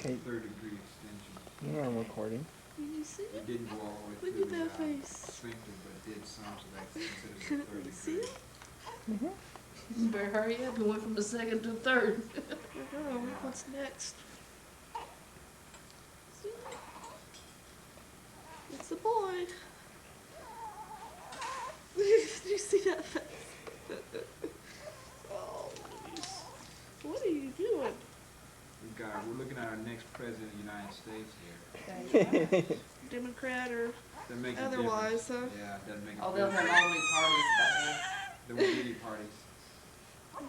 Okay. third-degree extension. You know I'm recording. Did you see It it? didn't go all the way Look through at that the face. sphincter, but it did some, so that's considered a third You see degree. it? You better hurry up. It went from the second to the third. Girl, what's next? See it? It's a boy. Did you see that face? Oh, jeez. What are you doing? We're looking at our next president of the United States here. Democrat or That makes otherwise, a huh? difference. Yeah, that makes a Oh, they'll difference. have all new parties by then. There won't be any parties.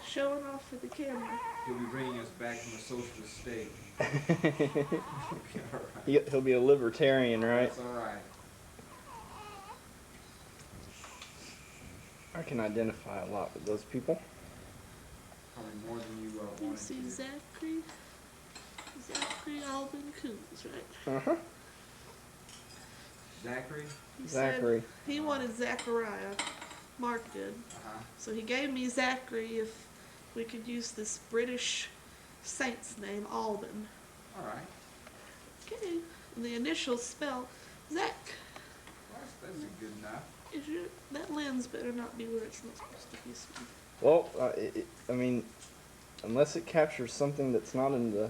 Showing off for the camera. He'll be bringing us back from a socialist state. All right. He'll be a libertarian, right? That's all right. I can identify a lot with those people. Probably more than you You wanted see to. Zachary Alvin Coons, right? Uh-huh. Zachary? He Zachary. said he wanted Zachariah. Mark did. Uh-huh. So he gave me Zachary if we could use this British saint's name, Alban. All right. Okay. And the initials spell Zach. Well, that's good enough. That lens better not be where it's not supposed to be. Well, I mean, unless it captures something that's not in the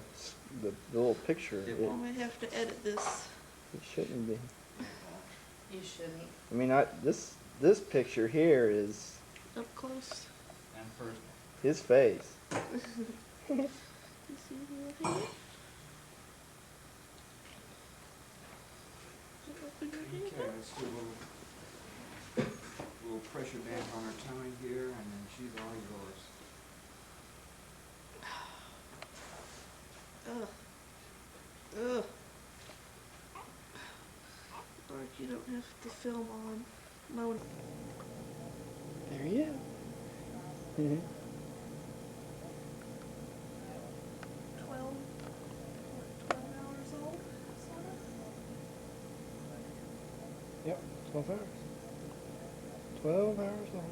little picture, It I won't. might have to edit this. it shouldn't be. You shouldn't. I mean, this picture here is Up close. And first, his face. You see the little hand? Open your hand okay, up. let's do a little pressure dance on her tummy here, and then she's all yours. Ugh. Ugh. Mark, you don't have to film on. Mona. There he is. Mm-hmm. 12 hours old, sort of. Yep, 12 hours. 12 hours long.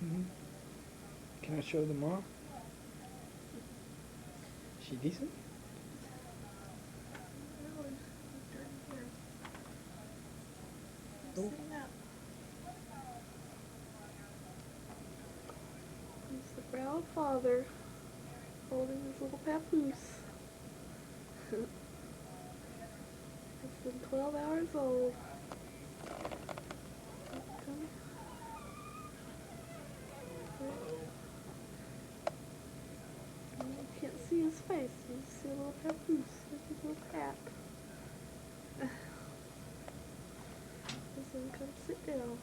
Mm-hmm. Can I show the mom? She decent? Really dirty hair. Oh. See that? He's the brown father holding his little papoose. It's been 12 hours old. Come. You can't see his face. You see a little papoose with his little cap. Listen, come sit down.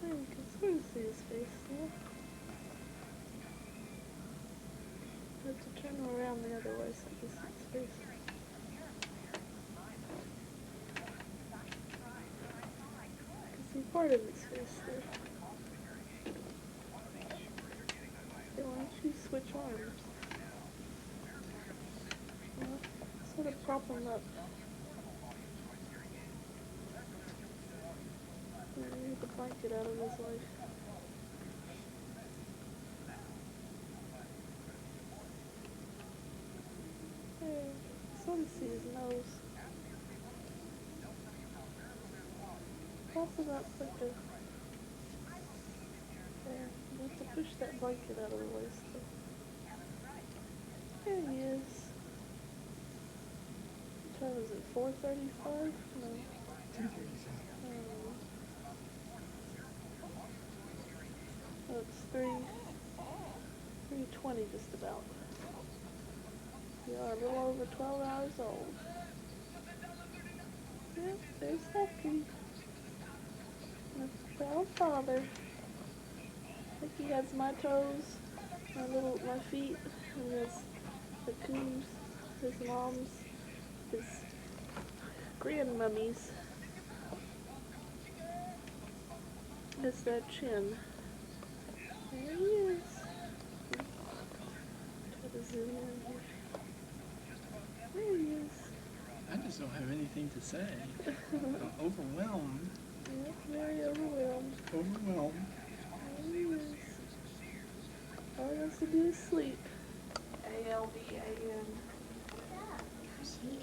Oh, you can sort of see his face there. I have to turn around the other way so I can see his face. I can see part of his face there. Okay, why don't you switch arms? Well, sort of prop him up. Get the blanket out of his life. Hey, sort of see his nose. Prop it up like a... There, you have to push that blanket out of the way still. There he is. What time is it? 4:35? No. 2:37. Oh, it's 3:20 just about. You are a little over 12 hours old. Yep, there's Zachary. My proud father. I think he has my toes, my feet. And his, the coos, his mom's, his grandmummy's. It's that chin. There he is. Try to zoom in here. There he is. I just don't have anything to say. I'm overwhelmed. Yep, very overwhelmed. Overwhelmed. There he is. All he wants to do is sleep. ALBAN. Gosh, he is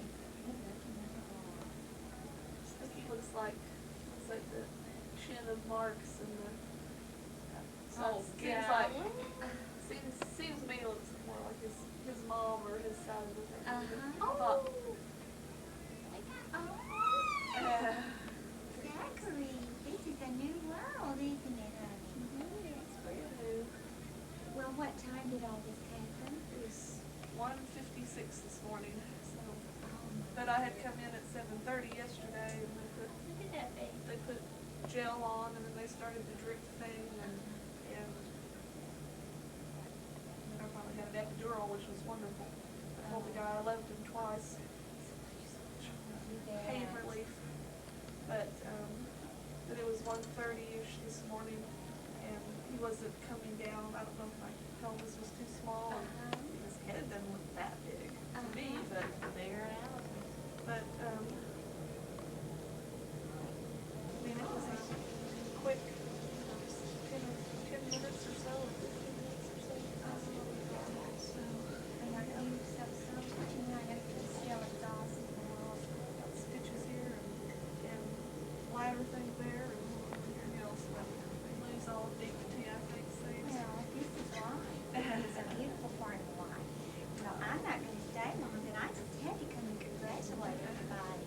I think he looks like the chin of Mark's and the. Oh, seems God. like seems to me it looks more like his mom or his side of the family. Uh-huh. I thought, Zachary, this is a new world, isn't it, honey? it's brand new. Well, what time did all this happen? It was 1:56 this morning. So, Oh, but I had come in at 7:30 yesterday, and look at that baby. they put gel on, and then they started the drip thing, and I finally got an epidural, which was wonderful. I told the guy I loved him twice. Pain relief. But it was 1:30-ish this morning, and he wasn't coming down. I don't know if my pelvis was too small. And his head doesn't look that big to me, but Figure it out. But, I mean, it was a quick 10 minutes or so, or 15 minutes or so. So, And are you so you know, I just feel exhausted in the world. got stitches here and bladder thing there, and everything else. But lose all of dignity, I think, saves. Well, this is life. It's a beautiful part of life. You know, I'm not going to stay long, but I just had to come and congratulate everybody.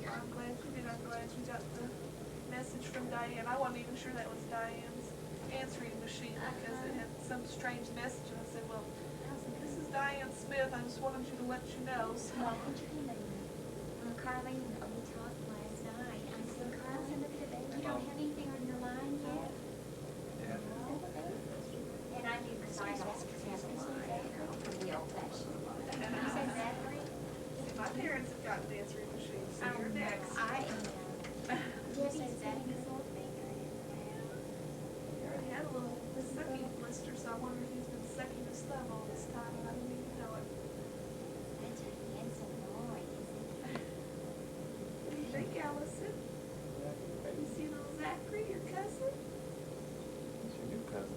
I'm glad you did. I'm glad you got the message from Diane. I wasn't even sure that was Diane's answering machine because it had some strange message. And I said, well, this is Diane Smith. I just wanted you to let you know. So. Well, could you believe it? Carlene, we talked last night. I said, Carlene, look at the baby. You don't have anything on your line yet? And I knew because I asked to have a line, you know, for the old fashioned one. You said Zachary? My parents have gotten answering machines, so you're next. I am. Debbie's getting his little finger in there. He already had a little sucking blister, so I wonder if he's been sucking his thumb all this time and I didn't even know it. That's a handsome boy, isn't he? What do you think, Allison? You see little Zachary, your cousin? It's your new cousin.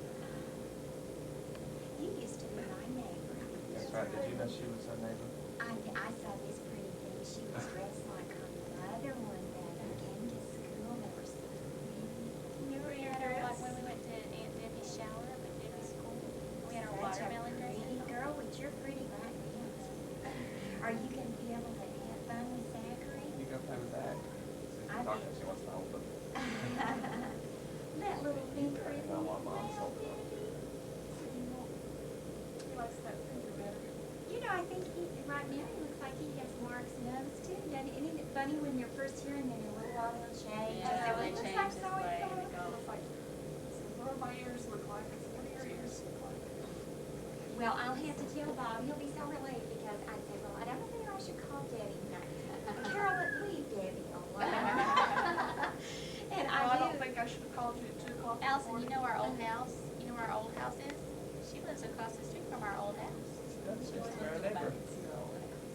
He used to be my neighbor. That's right. Did you know she was her neighbor? I saw this pretty thing. She was dressed like her mother one day. I came to school. There were so many. You were your Like dress? when we went to Aunt Debbie's shower up at Debbie's school, we had our Such a watermelon dress. pretty girl, but you're pretty right now. Are you going to be able to have fun with Zachary? You go play with Zach. She's I talking, did. she wants to hold him. That little finger is I want mom's hold him. He likes that finger better. You know, I think right now he looks like he has Mark's nose too, doesn't it? Isn't it funny when you're first here and then a little while he'll change? Yeah, So they it looks change like his so way. it's It's like, what do my ears look like? It's what do your ears look like? Well, I'll have to tell Bob. He'll be so relieved because I said, well, I don't think I should call Debbie. No. Carol, leave Debbie alone. And No, I I don't do. think I should have called you at 2 o'clock in the Allison, morning. you know our old house? You know where our old house is? She lives across the street from our old house. She's our neighbor.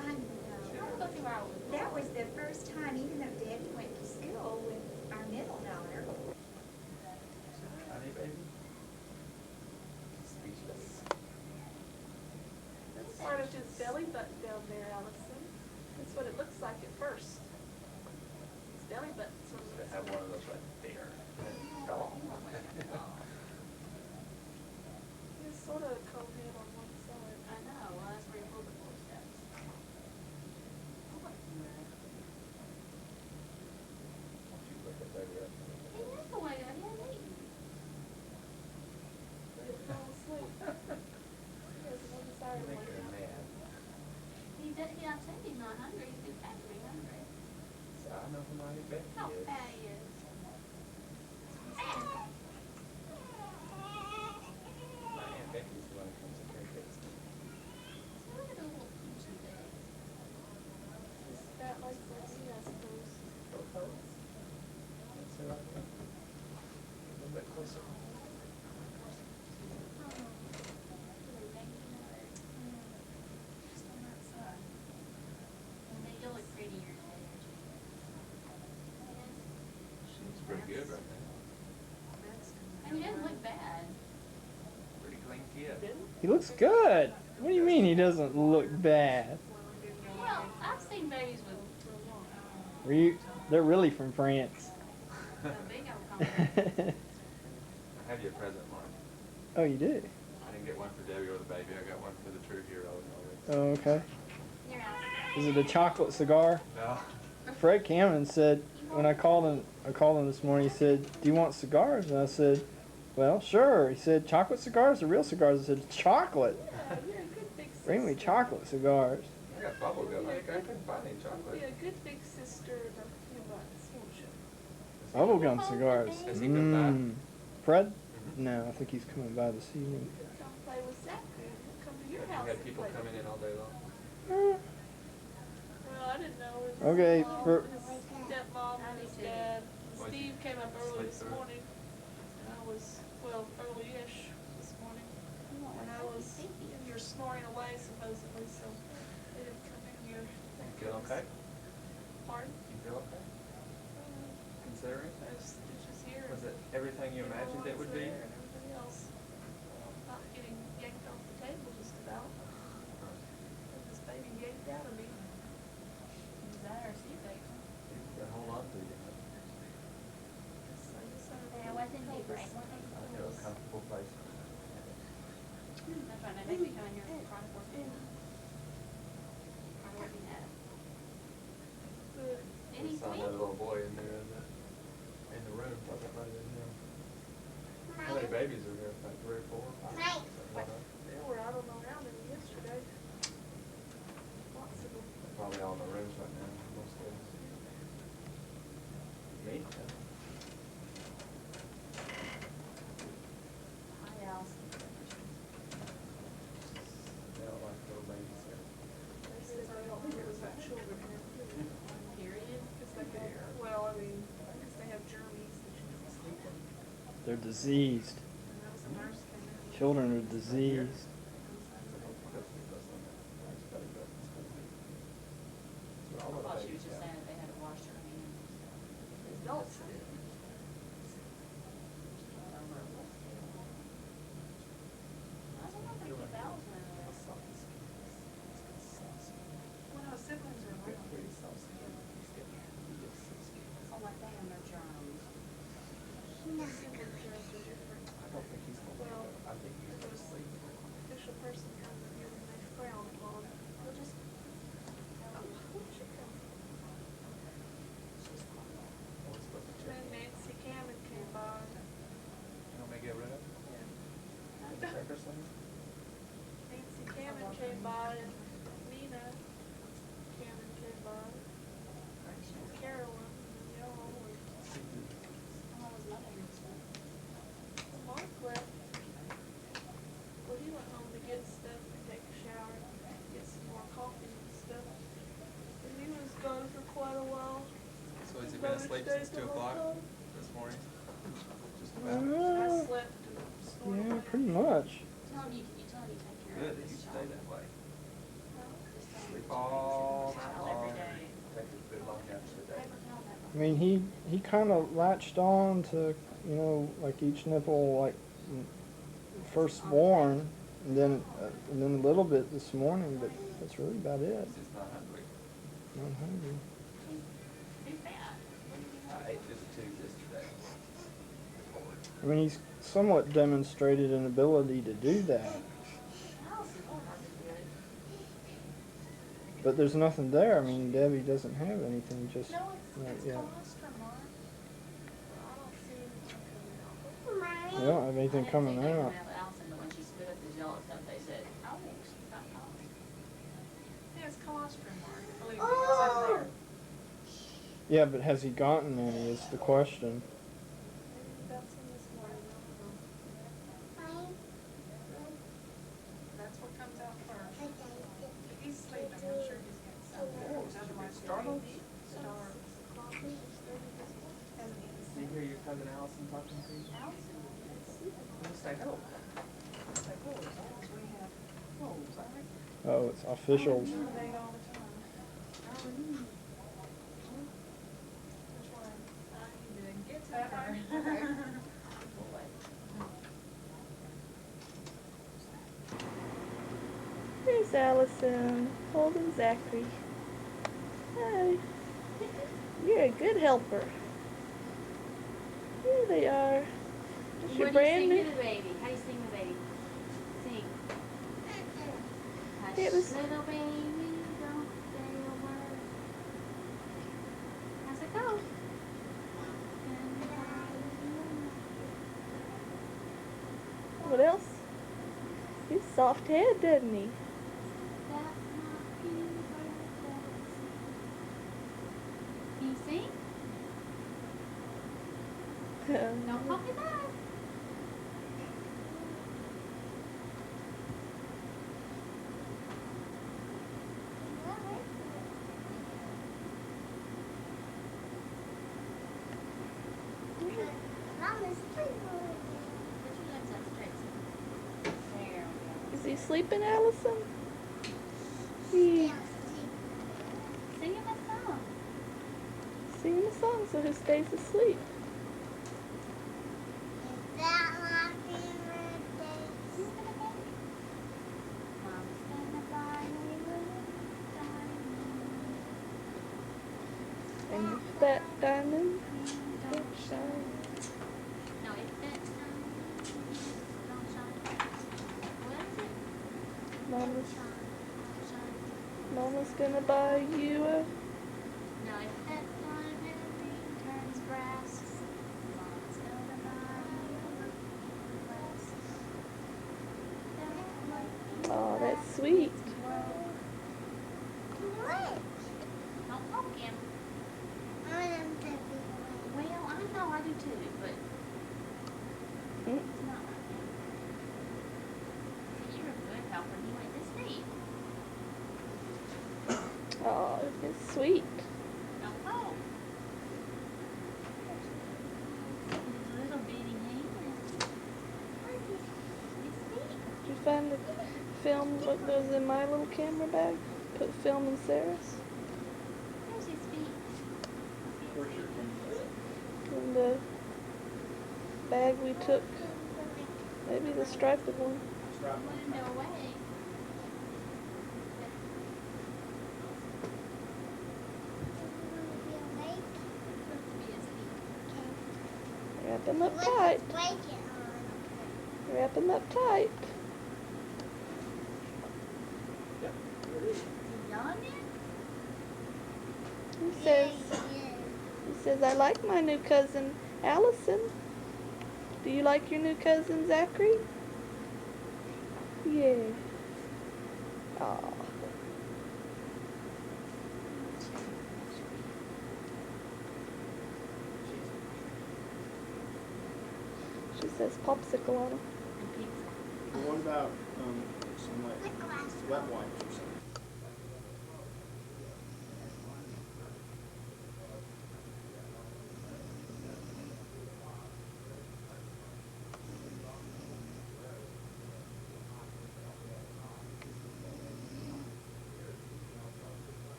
I know. I'll go through our old That was the first time, even though Debbie went to school with our middle daughter. Honey, baby. Speechless. That's part of his belly button down there, Allison. That's what it looks like at first. His belly button sort of They looks have like. one of those right there. It fell off. It's sort of a cone head on one side. I know, well, that's where your pulled the steps. Won't you look at baby up? He is the way I didn't eat. But it fell asleep. He has one I side think like you're mad. I said he's not hungry, he's too fat to be hungry. So I know who my Becky How is. fat he is. My Aunt Becky's the one who comes and carries kids. sexy, I suppose. Both of us. Sit right there. A little bit closer. Just on that side. You'll look prettier there. She looks pretty good right now. And he doesn't look bad. Pretty clean kid. He looks good. What do you mean he doesn't look bad? Well, I've seen babies with Were you? They're really from France. a big old compliment. I have you a present, Mark. Oh, you did? I didn't get one for Debbie or the baby. I got one for the true hero. Oh, okay. You're out. Is it a chocolate cigar? No. Fred Cameron said when I called him this morning. He said, "Do you want cigars?" And I said, "Well, sure." He said, "Chocolate cigars or real cigars?" I said, "Chocolate. Yeah, you're a good big sister. Bring me chocolate cigars." I got bubble gum. I couldn't find any Be chocolate. a good big sister of a few bucks, won't you? Bubblegum cigars. Has he come back? Fred? Mhm. No, I think he's coming by this evening. Come play with ZAC, then. Come to your You house had and people play. coming in all day long. Well, I didn't know. His Okay, mom, for- his stepmom and his dad. Why'd Steve you came up early sleep this through it? morning. And I was, well, early-ish this morning. And I was, you're snoring away supposedly, so they didn't come in here. You feel okay? Pardon? You feel okay? Considering? There's stitches here. Was it everything you imagined it would be? And everything else. Not getting yanked off the table just about. And this baby yanked out of me. Is that our seat You can hold on to you. So I decided There to wasn't hold deep, right? this. I feel a comfortable place. That's right, that makes me come in here for chronic working. Chronic working at it. Good. And We he's saw sweet. that little boy in there in the room. Wasn't right in there. How many babies are there? About 3 or 4 or 5? Something like that. There were, I don't know how many yesterday. Lots of them. They're probably all in the rooms right now, most days. Me? Hi, Allison. They all like little babies there. They said they don't think it was that children here. Period. Because they have, well, I mean, because they have germs that you don't sleep in. They're diseased. And that was a nurse came in. Children are diseased. I thought she was just saying that they had to wash their hands. Adults did. When our siblings are around. Oh, like they have no germs. Sibling germs are different. I don't think he's gonna Well, leave. I think he's gonna sleep. official person comes in here and they frown upon. They'll just, where'd she come from? Always supposed to check. Then Nancy Cameron came by. You want me to get rid of it? Yeah. Checkers thing? Nancy Cameron came by and Nina Cameron came by. And Carolyn and y'all and How was Mother and stuff? Mark left. Well, he went home to get stuff and take a shower and get some more coffee and stuff. And he was gone for quite a while. So has he Mother's been asleep Day since the 2 whole o'clock time. this morning? Just I about. slept and snored Yeah, away. pretty much. Tell him you tell him you take care Good of that you this stay child. that way. Just tell him Sleep you all take care night of this child long. every day. Take a good long naps today. Paper towel, that I mean, he kind of latched on to, you know, like each nipple, like first born, and then a little bit this morning, but that's really about it. He's just not hungry. Not hungry. Too fat. I ate just 2 yesterday. I mean, he's somewhat demonstrated an ability to do that, Allison, oh, hard to do it. but there's nothing there. I mean, Debbie doesn't have anything just No, right it's yet. colostrum, Mark. I don't see anything coming out. We don't have anything coming I didn't out. think they coming out with Allison, but when she spit up the gel and stuff, they said, oh, she's got colostrum. Yeah, it's colostrum, Mark. Believe me, it's in there. Yeah, but has he gotten any is the question. Maybe that's in this morning, I don't know. That's what comes out first. He's sleeping, I'm sure he's getting something. Otherwise, he'll Startled? eat. talking to you? Just say hello. Say hello, Zach. We have, hello, Zach. Oh, it's officials. Date all the time. Which one? You didn't get to That her. one? Okay. There's Allison holding Zachary. Hi. You're a good helper. Here they are. It's your What do you brand sing new. to the baby? How do you sing to the baby? Sing. Hush, It was- little baby, don't say a word. How's it go? What else? He's soft head, doesn't he? That's my fever. Can you sing? Don't call me back. Put your legs up straight. There we Is he sleeping, Allison? He go. Sing him a song. singing a song so he stays asleep. Mom's gonna buy me a diamond. And that diamond don't shine. No, it's that don't shine. What is it? Mama's, Don't shine. Mama's gonna buy you a... No, if that diamond ring turns brass, Mom's gonna buy you a glass. Oh, that's sweet. Don't poke him. Well, I know I do too, but Mm. it's not like that. You're a good helper. You went to sleep. Oh, it's sweet. Don't poke. His little bitty hand. His feet. Did you find the film what goes in my little camera bag? Put film in Sarah's. There's his feet. Where's your In the bag we took. Maybe the striped one. Window away. Wrap him up tight. Wrap him up tight. Is he yawning? He says, I like my new cousin, Allison. Do you like your new cousin, Zachary? Yeah. Aw. She says popsicle on him. And pizza. What about some like wet wipes or something?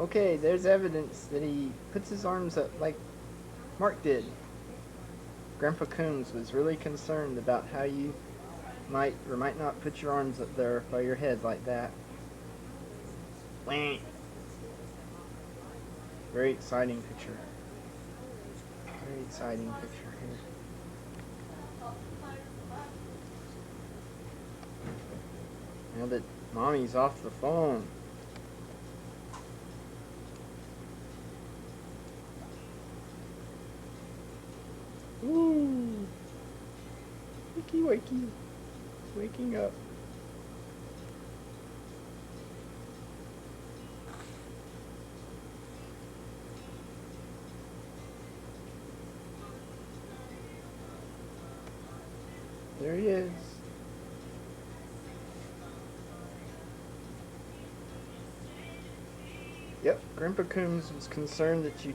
Okay, there's evidence that he puts his arms up like Mark did. Grandpa Coons was really concerned about how you might or might not put your arms up there by your head like that. Wah. Very exciting picture. Very exciting picture here. Now that Mommy's off the phone. Ooh. Wakey wakey. Waking up. There he is. Yep, Grandpa Coombs was concerned that you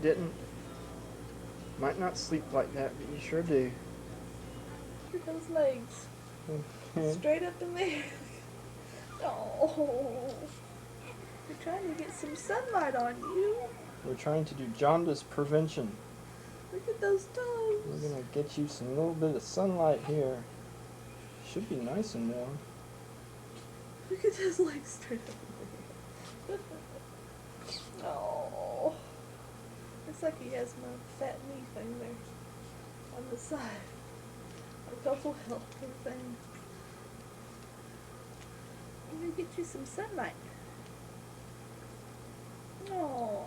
might not sleep like that, but you sure do. Look at those legs. Straight up in there. Oh. We're trying to get some sunlight on you. We're trying to do jaundice prevention. Look at those toes. We're gonna get you some little bit of sunlight here. Should be nice and warm. Look at his legs straight up in there. Oh. Looks like he has my fat knee thing there on the side. A couple helper thing. I'm gonna get you some sunlight. Oh,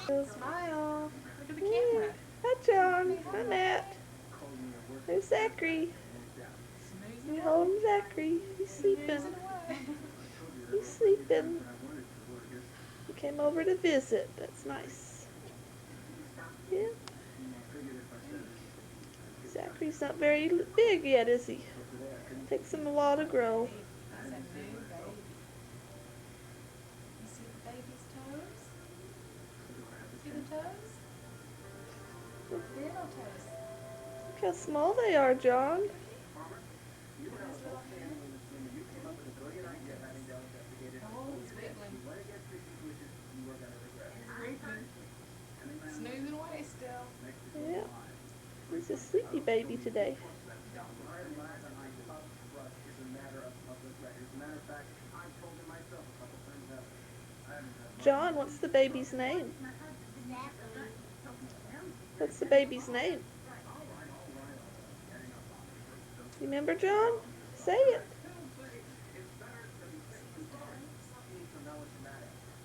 no. Smile. Look at the camera. Hi, John. Hi, Matt. There's Zachary. You holding Zachary. He's sleeping. He's sleeping. He came over to visit. That's nice. Yeah. Zachary's not very big yet, is he? Takes him a while to grow. That's a new baby. You see the baby's toes? See the toes? Little toes. Look how small they are, John. Oh, he's wiggling. Snoozing away still. Yeah. He's a sleepy baby today. John, what's the baby's name? What's the baby's name? You remember, John? Say it.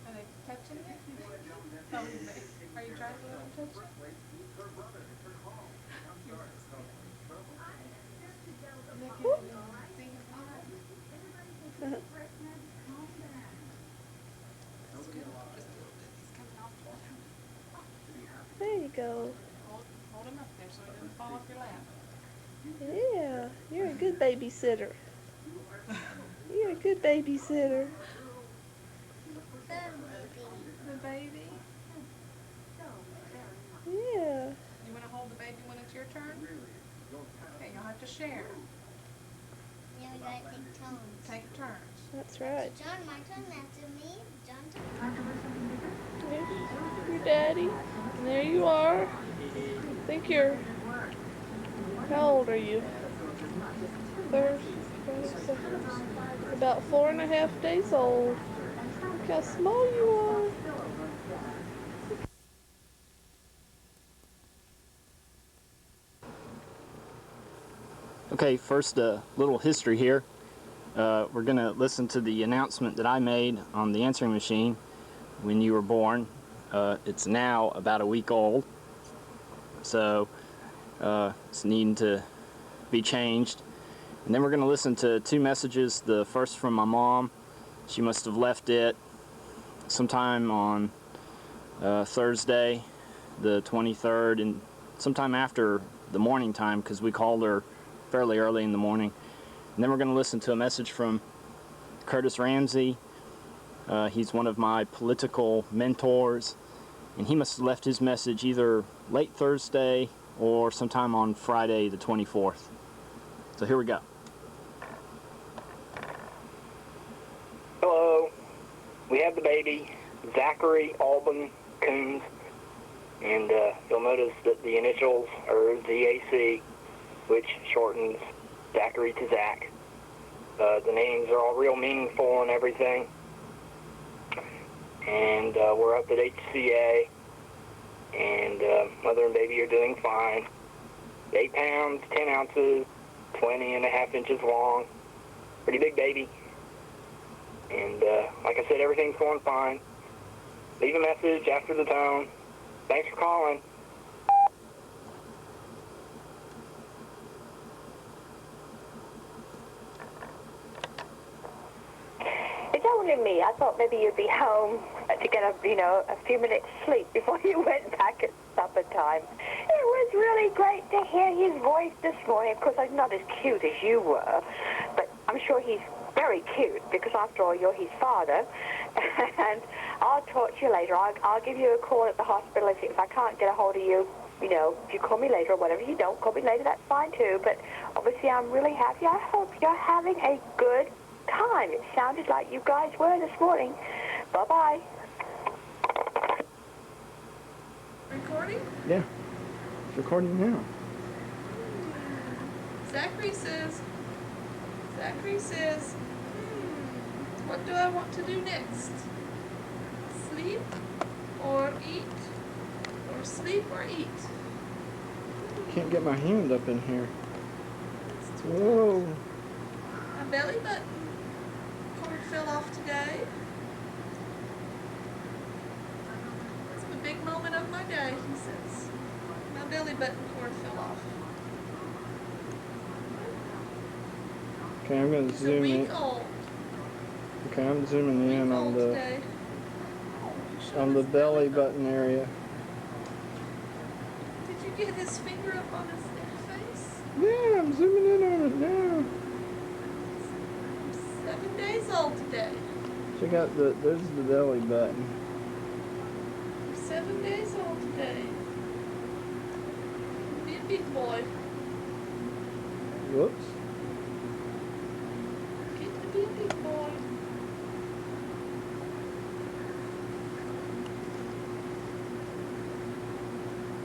Are they touching it? Oh, are you trying to let them touch it? Look at him. See his hand? That's good. Just a little bit. He's coming off the lap. There you go. Hold him up there so he doesn't fall off your lap. Yeah, you're a good babysitter. You're a good babysitter. The baby. Yeah. You want to hold the baby when it's your turn? Okay, you'll have to share. Yeah, we gotta take turns. Take turns. That's right. John, my turn after me. John, turn. There's your daddy. And there you are. I think you're... How old are you? About 4.5 days old. Look how small you are. Okay, first a little history here. We're going to listen to the announcement that I made on the answering machine when you were born. It's now about a week old, so it's needing to be changed. And then we're going to listen to 2 messages. The first from my mom. She must have left it sometime on Thursday, the 23rd, and sometime after the morning time, because we called her fairly early in the morning. And then we're going to listen to a message from Curtis Ramsey. He's one of my political mentors, and he must have left his message either late Thursday or sometime on Friday the 24th. So here we go. Hello, we have the baby, Zachary Alban Coombs, and you'll notice that the initials are ZAC, which shortens Zachary to Zach. The names are all real meaningful and everything, and we're up at HCA, and mother and baby are doing fine. 8 pounds, 10 ounces, 20.5 inches long, pretty big baby. And like I said, everything's going fine. Leave a message after the tone. Thanks for calling. Is that phoning me. I thought maybe you'd be home to get a few minutes sleep before you went back at supper time. It was really great to hear his voice this morning. Of course, I'm not as cute as you were, but I'm sure he's very cute because, after all, you're his father. And I'll talk to you later. I'll give you a call at the hospital if I can't get a hold of you. You know, if you call me later or whatever. If you don't call me later, that's fine too. But obviously, I'm really happy. I hope you're having a good time. It sounded like you guys were this morning. Bye-bye. Recording? Yeah. It's recording now. Zachary says, what do I want to do next? Sleep or eat? Or sleep or eat? Can't get my hand up in here. Whoa. My belly button cord fell off today. It's a big moment of my day, he says. My belly button cord fell off. Okay, I'm gonna He's a zoom in. week old. Okay, I'm zooming in on the Today. belly button area. Did you get his finger up on his face? Yeah, I'm zooming in on it now. 7 days old today. Check out there's the belly button. 7 days old today. Be a big boy. Whoops. Get to be a big boy.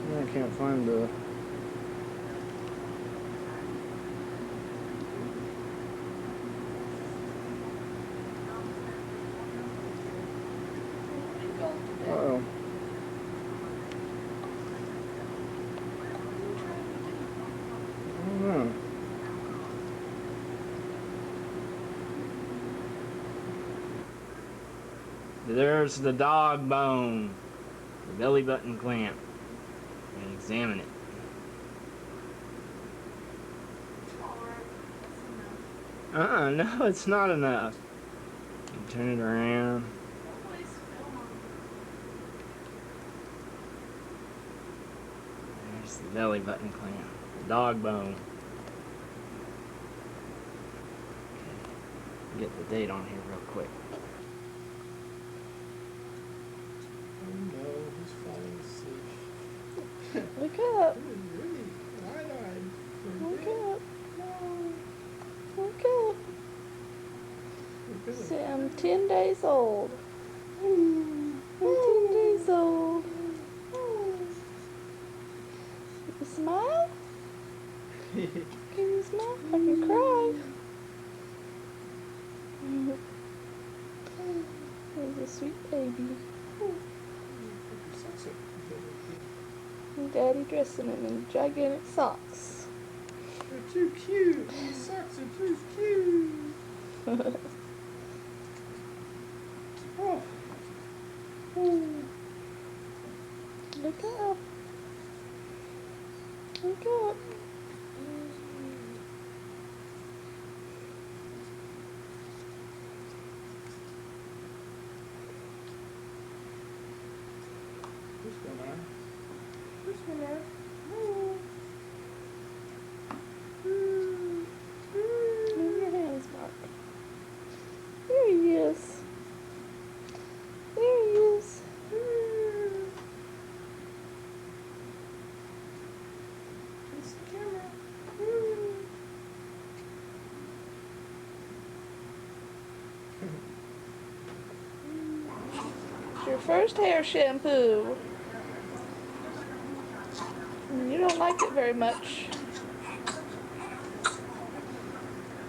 I can't find the. Uh-oh. I don't know. There's the dog bone, the belly button clamp. And examine it. No, it's not enough. You turn it around. There's the belly button clamp, the dog bone. Okay. Get the date on here real quick. Oh no, he's falling asleep. Look up. Really wide-eyed. Look up. Look up. Say, I'm 10 days old. I'm 10 days old. You smile? Can you smile? I can cry. He's a sweet baby. And Daddy dressing him in gigantic socks. They're too cute. These socks are too cute. Oh. Look up. Look up. This one, This one, Move your hands, Mark. There he is. There he is. It's the camera. It's your first hair shampoo. You don't like it very much.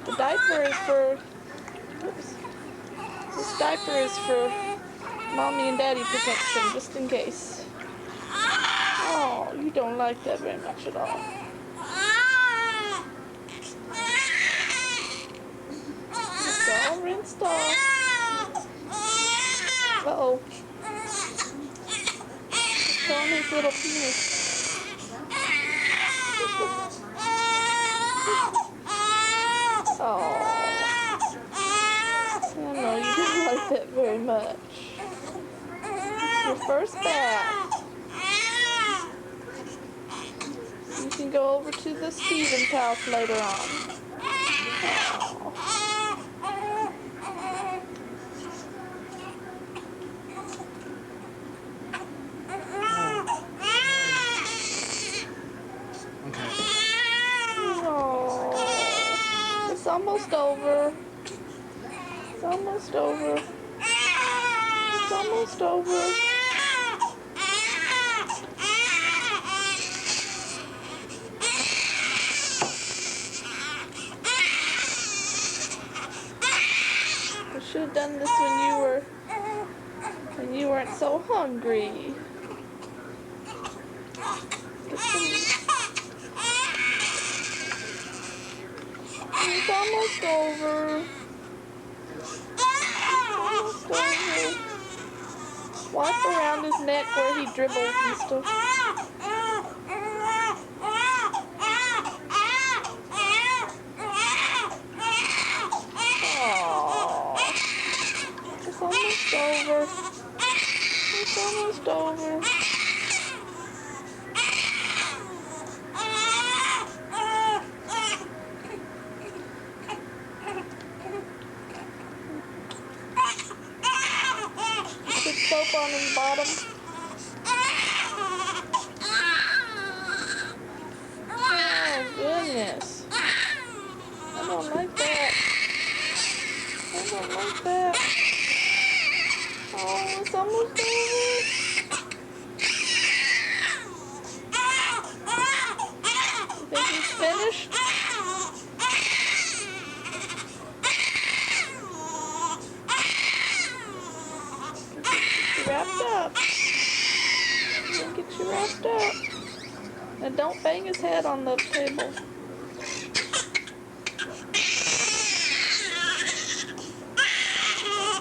The diaper is for, oops. This diaper is for mommy and daddy protection, just in case. Oh, you don't like that very much at all. It's all rinsed off. Uh-oh. It's on his little penis. Oh. I know you didn't like much. It's your first bath. You can go over to the Stevens house later on. Oh, it's almost over. It's almost over. It's almost over. I should have done this when you weren't so hungry. It's almost over. It's almost over. Wipe around his neck where he dribbles and stuff. Aww. It's almost over. It's almost over. Put soap on his bottom. Oh, goodness. I don't like that. I don't like that. Oh, it's almost over. You think he's finished? Get you wrapped up. Get you wrapped up. And don't bang his head on the table.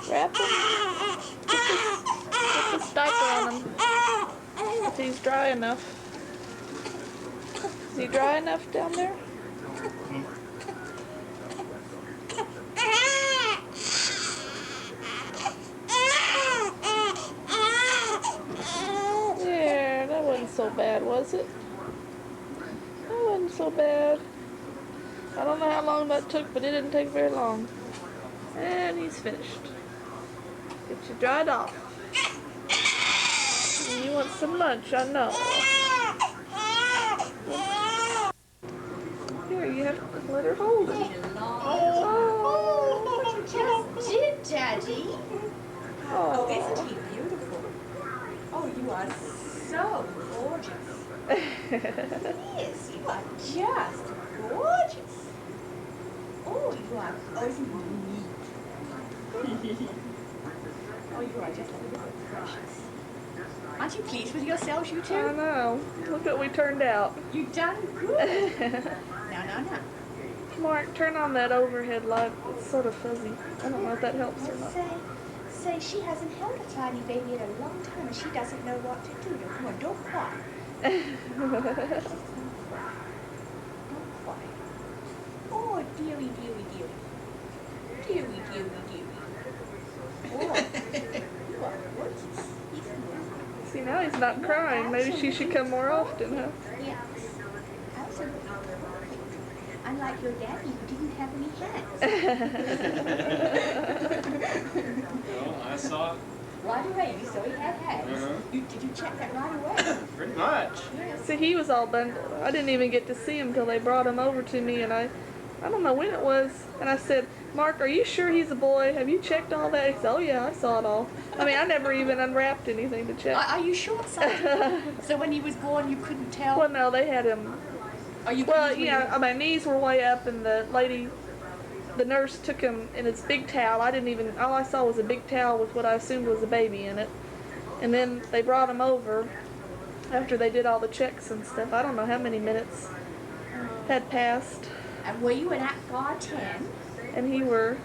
Wrap him. Put this diaper on him. If he's dry enough. Is he dry enough down there? There, that wasn't so bad, was it? That wasn't so bad. I don't know how long that took, but it didn't take very long. And he's finished. Get you dried off. And you want some lunch, I know. Here, you have to let her hold it. Oh, what you just did, Daddy. Oh, isn't he beautiful? Oh, you are so gorgeous. Yes, you are just gorgeous. Oh, you are, oh, isn't he neat? Oh, you are just a little precious. Aren't you pleased with yourselves, you two? I know. Look what we turned out. You done good. No. Mark, turn on that overhead light. It's sort of fuzzy. I don't know if that helps or not. Say, she hasn't held a tiny baby in a long time and she doesn't know what to do. Come on, don't cry. Don't cry. Oh, dearie. Oh, you are gorgeous. See, now he's not crying. Maybe she should come more often, huh? Yes. Absolutely. Unlike your daddy, who didn't have any hands. Well, I saw it. Right away, you saw he had hands. Did you check that right away? Pretty much. Yes. See, he was all bundled. I didn't even get to see him till they brought him over to me, and I don't know when it was. And I said, Mark, are you sure he's a boy? Have you checked all that? He said, oh yeah, I saw it all. I mean, I never even unwrapped anything to check. Are you sure? So when he was born, you couldn't tell? Well, no, they had him. Well, yeah, my knees were way up, and the nurse took him in his big towel. All I saw was a big towel with what I assumed was a baby in it. And then they brought him over after they did all the checks and stuff. I don't know how many minutes had passed. And were you an Act Bar 10? And he was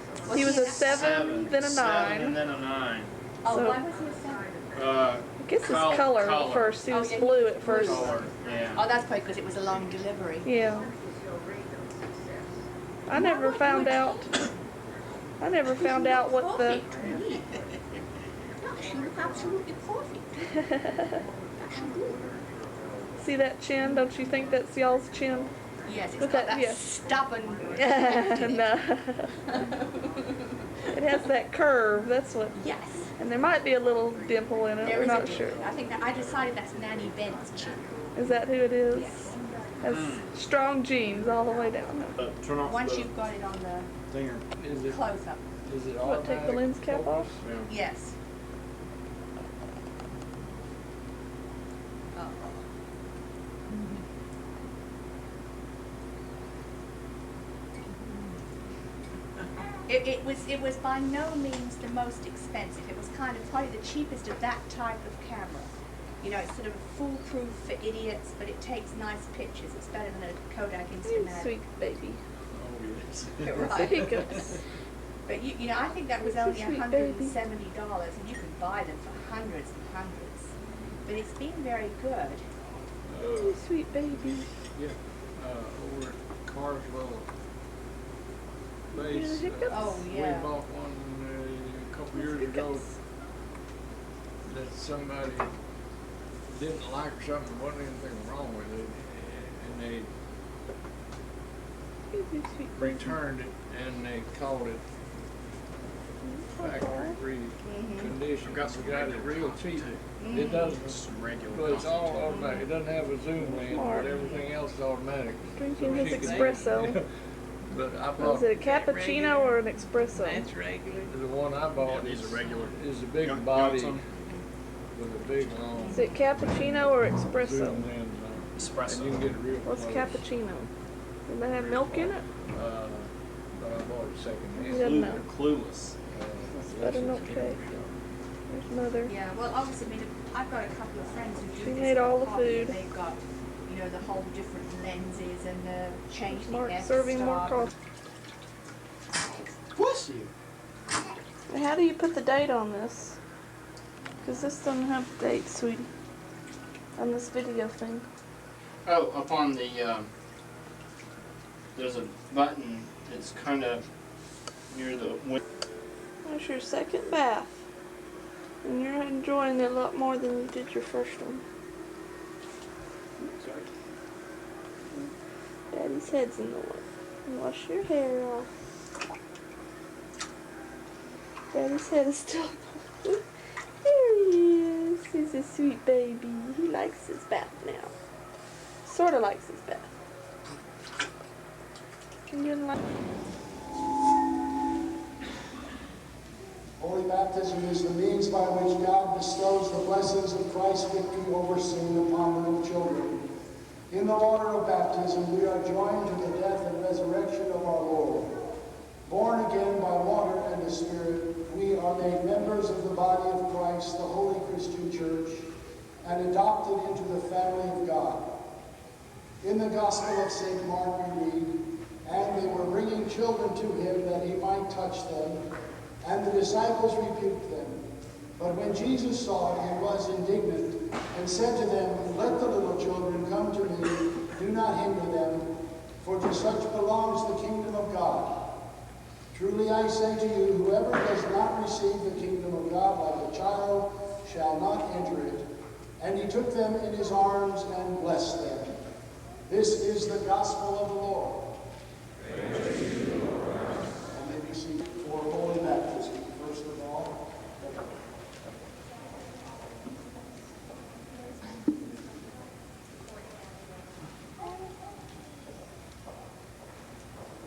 a 7, then a 9. 7 and then a 9. Oh, So- why was he a 7? I guess his color at first. He was yeah, blue at first. Color, yeah. Oh, that's probably because it was a long delivery. Yeah. I never found out what the absolutely perfect. See that chin? Don't you think that's y'all's chin? Yes, it's With got that- that yes. stubborn. No. It has that curve. That's what. Yes. And there might be a little dimple in it. There We're is not a sure. I think that I decided that's Nanny Bent's chin. Is that who it is? Yes. Has strong genes all the way down. Turn off Once the you've got it on the thinger. Is it? close up. Is it What, take the automatic lens cap focus? off? Yeah. Yes. Oh. It was by no means the most expensive. It was kind of probably the cheapest of that type of camera. You know, it's sort of foolproof for idiots, but it takes nice pictures. It's better than a Kodak You Instamatic. sweet baby. Oh, yes. Right. There you go. But you know, I think that was That's a only sweet $170, and you could buy them for hundreds and hundreds. But it's been very good. You sweet baby. Yeah. Over at Carswell Base. hiccups? Oh, yeah. We bought one a couple years ago that somebody didn't like or something. There wasn't anything wrong with it, and they You sweet returned it and they called it factory condition. Got some We got it regular real cheap. Mm. It doesn't. Some regular Well, it's all concentrate. automatic. It doesn't have a zoom lens, Smart. but everything else is automatic. Drinking So his she can- espresso. But I bought Is it a cappuccino or an espresso? regular. the one I bought. Yeah, these are regular. Is a big You body want some? with a big long Is it cappuccino or espresso? zoom lens on it. Espresso. And you can get it real What's close. cappuccino? Does that have milk in it? But I bought it second You hand. doesn't know. Clueless. That's buttermilk cake. There's mother. Yeah, well, obviously, I mean, I've got a couple of friends who do She this made all the hobby, food. and they've got, you know, the whole different lenses and the change the Mark f serving more stop. coffee. Bless you. How do you put the date on this? Because this doesn't have the date, sweetie. On this video thing. Oh, up on the, there's a button that's kind of near the window. There's your second bath. And you're enjoying it a lot more than you did your first one. Sorry. Daddy's head's in the way. Wash your hair off. Daddy's head is still there he is. He's a sweet baby. He likes his bath now. Sorta likes his bath. He didn't like. Holy baptism is the means by which God bestows the blessings of Christ's victory over sin upon little children. In the water of baptism, we are joined to the death and resurrection of our Lord. Born again by water and the Spirit, we are made members of the body of Christ, the Holy Christian Church, and adopted into the family of God. In the Gospel of St. Mark we read, "And they were bringing children to him that he might touch them, and the disciples rebuked them. But when Jesus saw it, he was indignant, and said to them, Let the little children come to me, do not hinder them, for to such belongs the kingdom of God. Truly I say to you, whoever does not receive the kingdom of God like a child shall not enter it. And he took them in his arms and blessed them." This is the gospel of the Lord. Praise to you, Lord. And may be seated for holy baptism, first of all.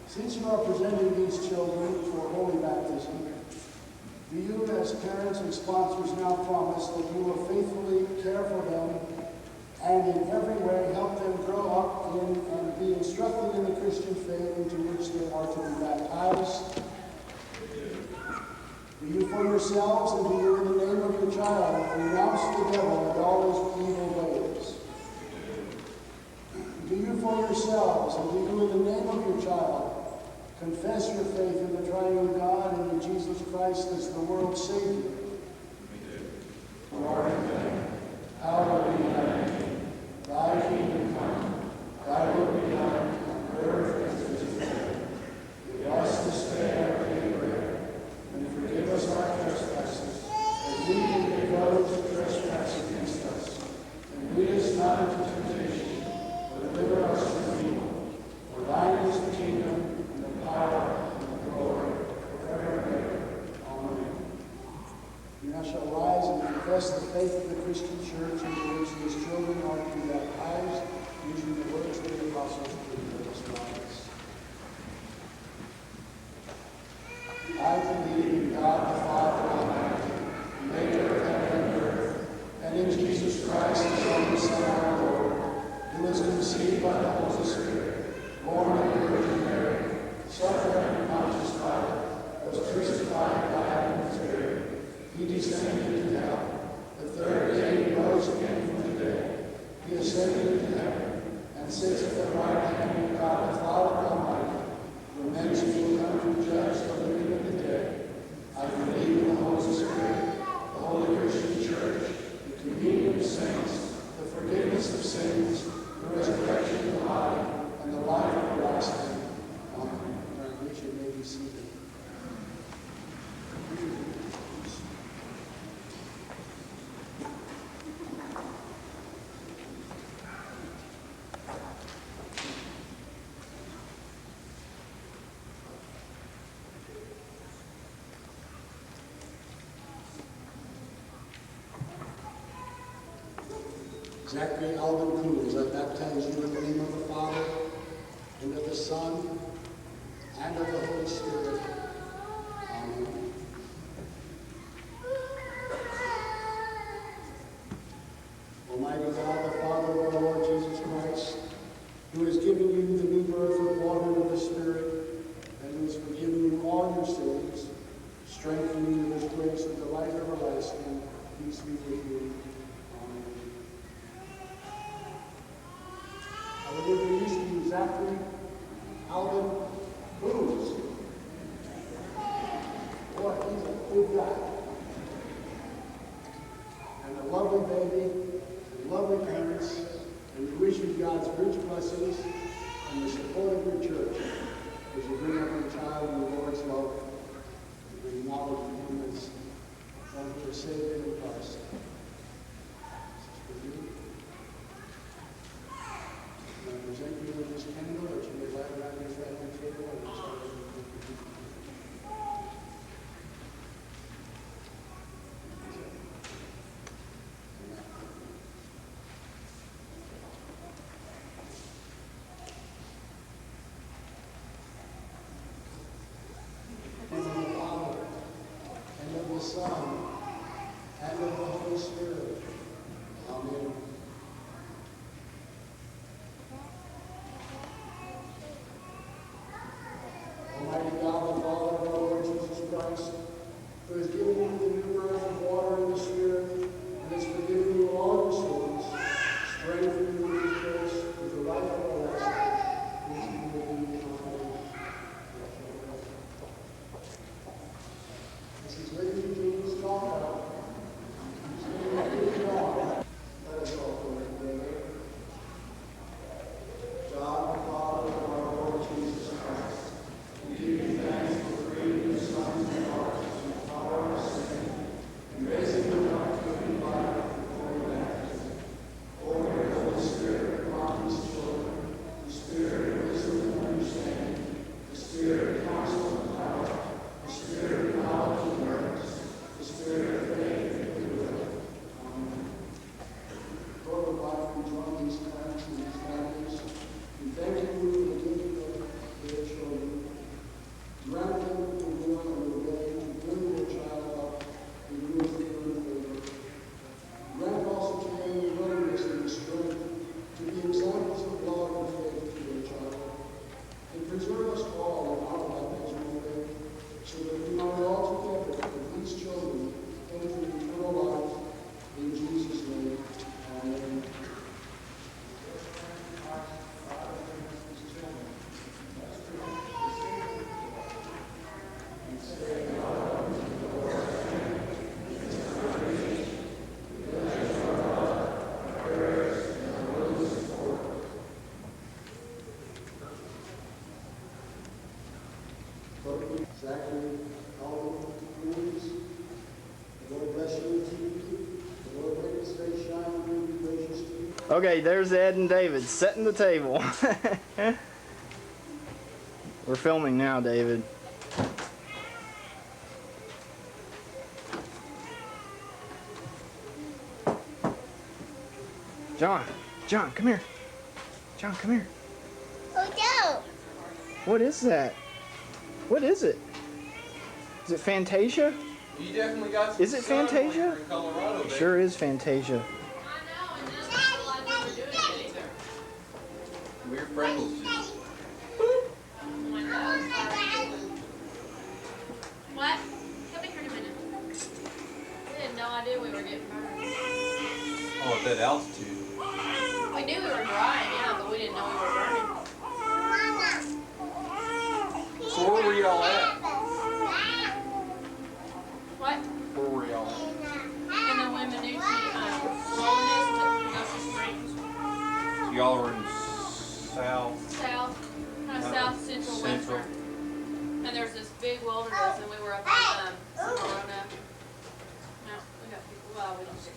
Since you are presenting these children for holy baptism, do you, as parents and sponsors, now promise that you will faithfully care for them and in every way help them grow up in and be instructed in the Christian faith into which they are to be baptized? Do you for yourselves and do you in the name of your child renounce the devil and all his evil ways? Do you for yourselves and do you in the name of your child confess your faith in the triune God and in Jesus Christ as the world's Savior? Lord, hallowed be thy name. Thy kingdom come. Thy will be done on earth as it is in heaven. Give us this day our daily bread, and forgive us our trespasses, as we forgive those faith of the Christian church into which these children are to be baptized, using the words of the apostles to the Christ. I believe in God the Father Almighty, maker of heaven and earth, and in Jesus Christ, his only Son, our Lord, who was conceived by the Holy Spirit, born of the Virgin Mary, suffered under Pontius Pilate, was crucified, died, and was buried. He descended into hell. The third day he rose again from the dead. He ascended into heaven, and sits at the right hand of God the Father Almighty, from thence he will come to judge the living and the dead. I believe in the Holy Spirit, the holy Christian church, the communion of saints, the forgiveness of sins, the resurrection of the body, and the life everlasting. Amen. Congregation may be seated. Zachary Alvin Coons, I baptize you in the name of the Father, and of the Son, and of the Holy Spirit. Amen. Almighty God, the Father of our Lord Jesus Christ, who has given you the new birth of water and of the Spirit, and who has forgiven you all your sins, strengthen you with his grace and delight everlasting, peace be with you. I will introduce to you Zachary Alvin Coons. Boy, he's a good guy. And a lovely baby, and lovely parents, and we wish you God's rich blessings and the support of your church as you bring up your child in the Lord's love, and bring knowledge of him as your Savior in Christ. I present you with this candle that you may light around your family table and celebrate with you. In the name of the Father, and of the Son, and of the Holy Spirit. Amen. Almighty God, the Father of our Lord Jesus Christ, who has given you the new birth of water and the Spirit, and has forgiven you all your sins, strengthen you with his grace, with the life everlasting. Peace be with you. Amen. This is Lady James Talk. Let us all pray together. God, the Father of our Lord Jesus Christ, we give you thanks for freeing your sons and daughters from the power of sin and raising them up to a new life before your baptism. Pour your Holy Spirit upon these children, the Spirit of wisdom and understanding, the Spirit of counsel and power, the Spirit of knowledge and works, the Spirit of faith and goodwill. Amen. Lord of life, we join these parents and these families. We thank you for the giving of their children. Grant them the will and the way to bring their child up in your fear and favor. Grant also to them the willingness and the strength to be examples of love and faith to their child. And preserve us all in our baptismal faith, so that we might all together with these children enter eternal life. In Jesus' name, amen. Zachary Alvin Coons, the Lord bless you and keep you. The Lord make his face shine on you and be gracious to you. Okay, there's Ed and David setting the table. We're filming now, David. John, come here. John, come here. Oh no! What is that? What is it? Is it Fantasia? You definitely got some Is it sun when Fantasia? you're in Colorado, It baby. sure is Fantasia. Weird freckles. What? Come in here in a minute. We had no idea we were getting burned. Oh, at that altitude. We knew we were drying, yeah, but we didn't know we were burning. So where were y'all at? What? Where were y'all at? In the Weminuche wilderness at Goshen Springs. So y'all are in south. South, kind of south central Central. western. And there's this big wilderness, and we were up in Sonoma. No, we got people. Well, we don't get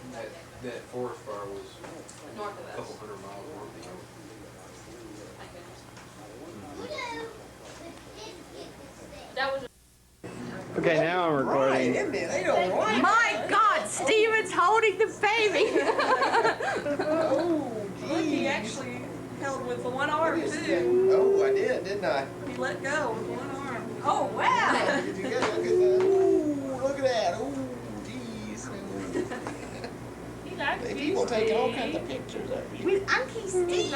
That forest fire was north of a us. couple hundred miles north of you. Thank goodness. That was. Okay, now I'm recording. My God, Steven's holding the baby. Look, he actually held with the one arm too. Oh, I did, didn't I? He let go with one arm. Oh, wow. Did you get look at that? Ooh, look at that. Ooh, jeez. He likes Hey, people taking all kinds of pictures of you. With Uncle Steve. Steve.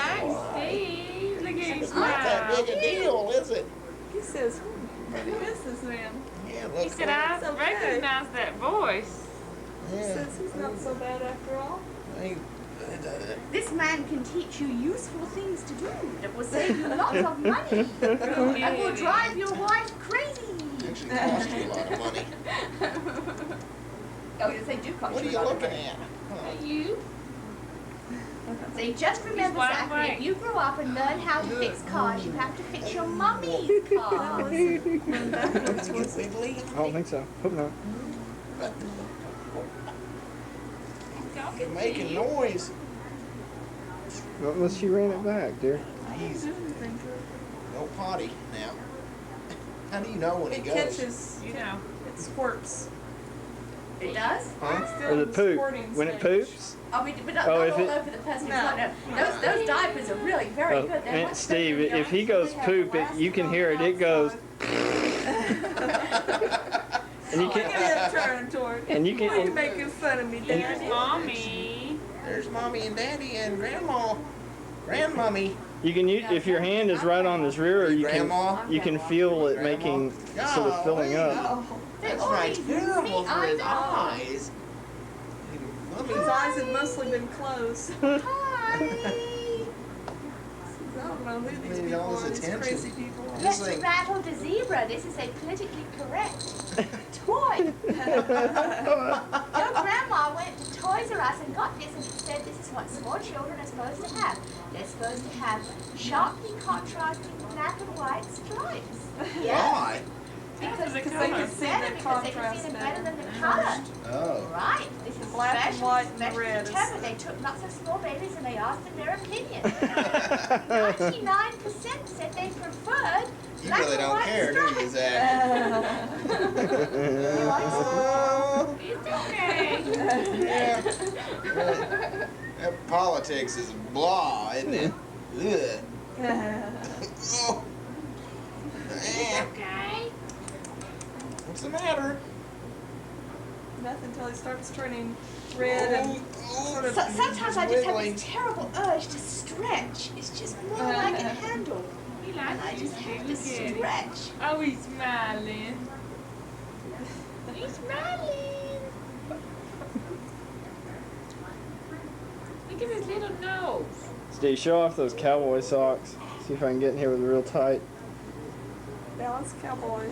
Look at his It's not that smile. big a deal, is it? He says, who is this man? Yeah, He look. said, I It's okay. recognize that voice. He Yeah. says he's not so bad after all. Hey, This man can teach you useful things to do that will save you lots of money and will drive your wife crazy. actually cost you a lot of money. Oh, yes, they do cost What are you you a lot of looking money. at? Huh. You? Say, just remember, white Zach, and that white. if you grow up and learn how to fix cars, you have to fix your mommy's cars. Wiggly? I don't think so. Hope not. You're making noise. Well, unless she ran it back, dear. He's no potty now. How do you know when he It goes? catches, You know. it squirts. It does? Huh? Still Or in the the poop. sporting When it stage. poops? Oh, but not Oh, all if it- over the person. No. Those diapers are really very Oh, good. They're and much Steve, better than if he yours. goes They have poop, you can hear it. It goes. And you Look at can. him turn toward. And you can- Why are you making fun of me, Daddy? Mommy. There's mommy and daddy and grandma. Grandmummy. You can use if your hand is right on his rear, Grandma? you can feel it making sort of filling up. Oh, That's they're right. always Terrible for his neat eyes. His eyes have mostly been closed. Hi. I don't know who these Need people all are, this these attention. crazy people. This Let's thing. rattle the zebra. This is a politically correct toy. Your grandma went to Toys R Us and got this, and it said this is what small children are supposed to have. They're supposed to have sharply contrasting black and white stripes. Why? Because they it's can see better, the because they can contrast see them better. better than the color. Oh. Right. This is Black and special, white and specially red is- determined. They took lots of small babies and they asked them their opinion. 99% said they preferred You black really and don't white care, do you, stripes. Zach? Oh, It's okay. yeah. That politics is blah, isn't it? Ugh. Oh. Eh, Okay. what's the matter? Nothing until he starts turning red and sort of. Sometimes I just have Wiggly. this terrible urge to stretch. It's just more than I can handle. He And likes I you just too. have to Look at him. stretch. Oh, he's smiling. He's smiling. Look at his little nose. Steve, show off those cowboy socks. See if I can get in here with it real tight. Balance cowboy.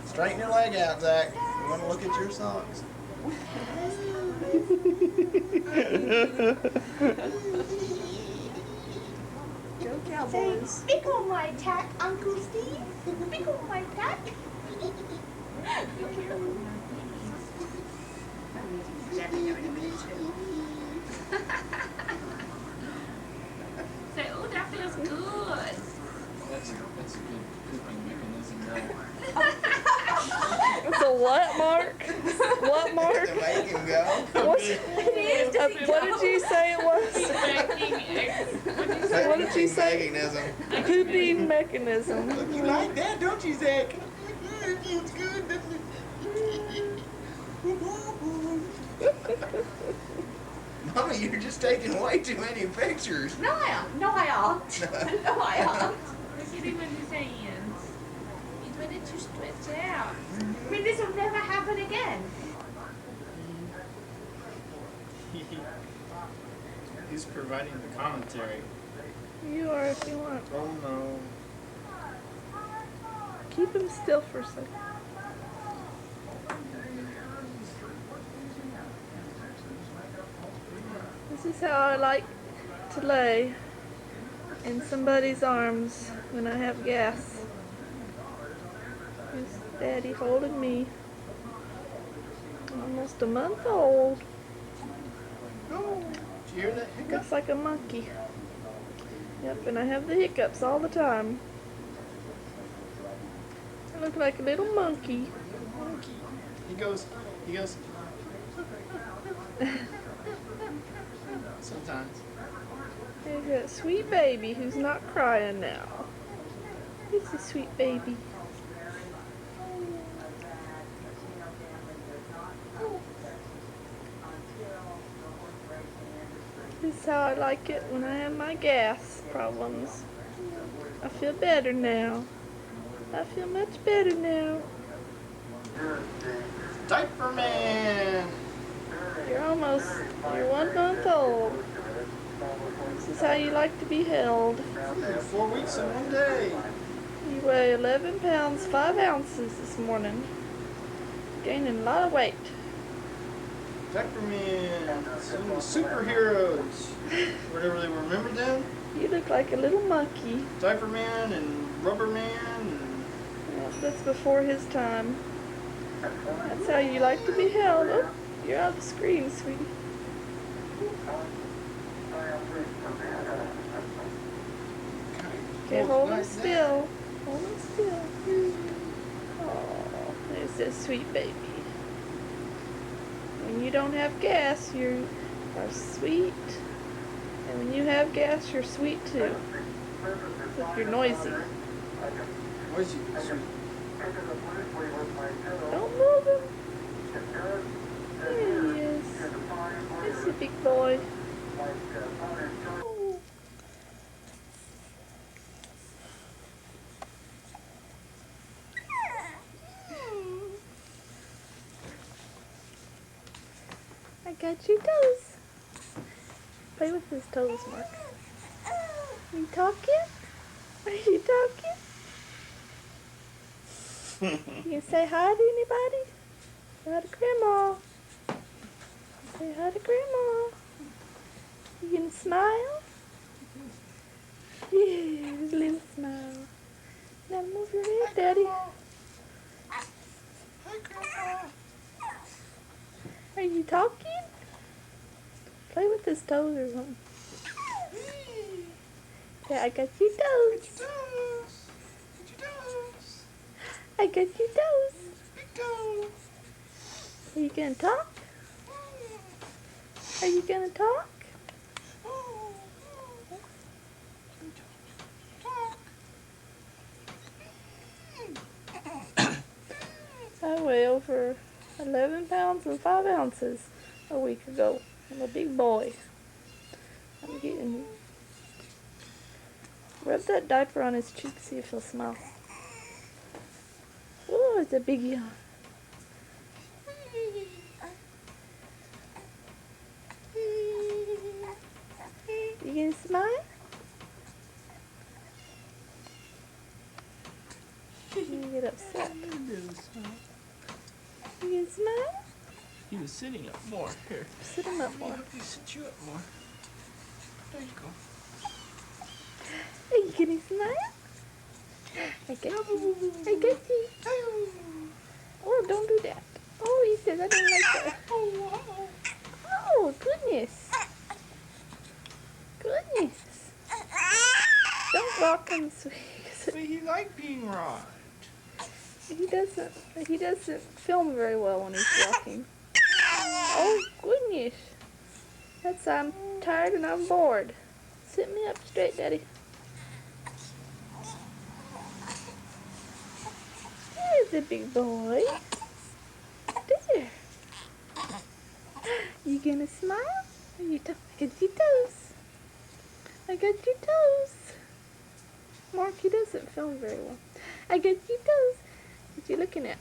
Straighten your leg out, Zach. You want to look at your socks? Go Cowboys. Say, pickle my tack, Uncle Steve. Pickle my tack. Say, oh, that feels good. That's a good cooking mechanism there. It's a what, Mark? what, Mark? To make him go. What did you say it was? What did you say? Mechanism. Pooping mechanism. Look, you like that, don't you, Zach? It feels good, doesn't it? Mama, you're just taking way too many pictures. No, I aren't. No, I aren't. No, I aren't. Look at him in his hands. He's ready to stretch out. I mean, this will never happen again. He's providing the commentary. You are if you want. Oh no. Keep him still for a second. This is how I like to lay in somebody's arms when I have gas. Here's Daddy holding me. I'm almost a month old. Oh, did you hear that hiccup? Looks like a monkey. Yep, and I have the hiccups all the time. I look like a little monkey. Monkey. He goes. Sometimes. There's that sweet baby who's not crying now. He's a sweet baby. This is how I like it when I have my gas problems. I feel better now. I feel much better now. Diaper Man! You're 1 month old. This is how you like to be held. 4 weeks and 1 day. You weigh 11 pounds, 5 ounces this morning. Gaining a lot of weight. Diaper Man, some of the superheroes. Whatever they were, remember them? You look like a little monkey. Diaper Man and Rubber Man. And Yeah, that's before his time. That's how you like to be held. Oh, you're out of the screen, sweetie. Okay, hold him still. Hold him still. Oh, there's this sweet baby. When you don't have gas, you are sweet. And when you have gas, you're sweet too. Except you're noisy. Noisy, sweet. Don't move him. There he is. He's a big boy. I got your toes. Play with his toes, Mark. Are you talking? Are you talking? You say hi to anybody? Say hi to Grandma. Say hi to Grandma. You gonna smile? Yeah, a little smile. Now move your head, Daddy. Hi, Grandma. Are you talking? Play with his toes or something. Yeah, I got your toes. I got your toes. Are you gonna talk? Are you gonna talk? I weigh over 11 pounds and 5 ounces a week ago. I'm a big boy. I'm getting... Rub that diaper on his cheek, see if he'll smile. Oh, it's a big yawn. You gonna smile? You get upset. You gonna smile? He was sitting up more. Here. Sit him up more. Let me sit you up more. There you go. Are you gonna smile? I got you. I got you. Oh, don't do that. Oh, he says I don't like that. Oh, goodness. Goodness. Don't rock him, sweet. But he liked being rocked. He doesn't film very well when he's walking. Oh, goodness. That's I'm tired and I'm bored. Sit me up straight, Daddy. There's a big boy. There. You gonna smile? I got your toes. I got your toes. Mark, he doesn't film very well. I got your toes. What you looking at?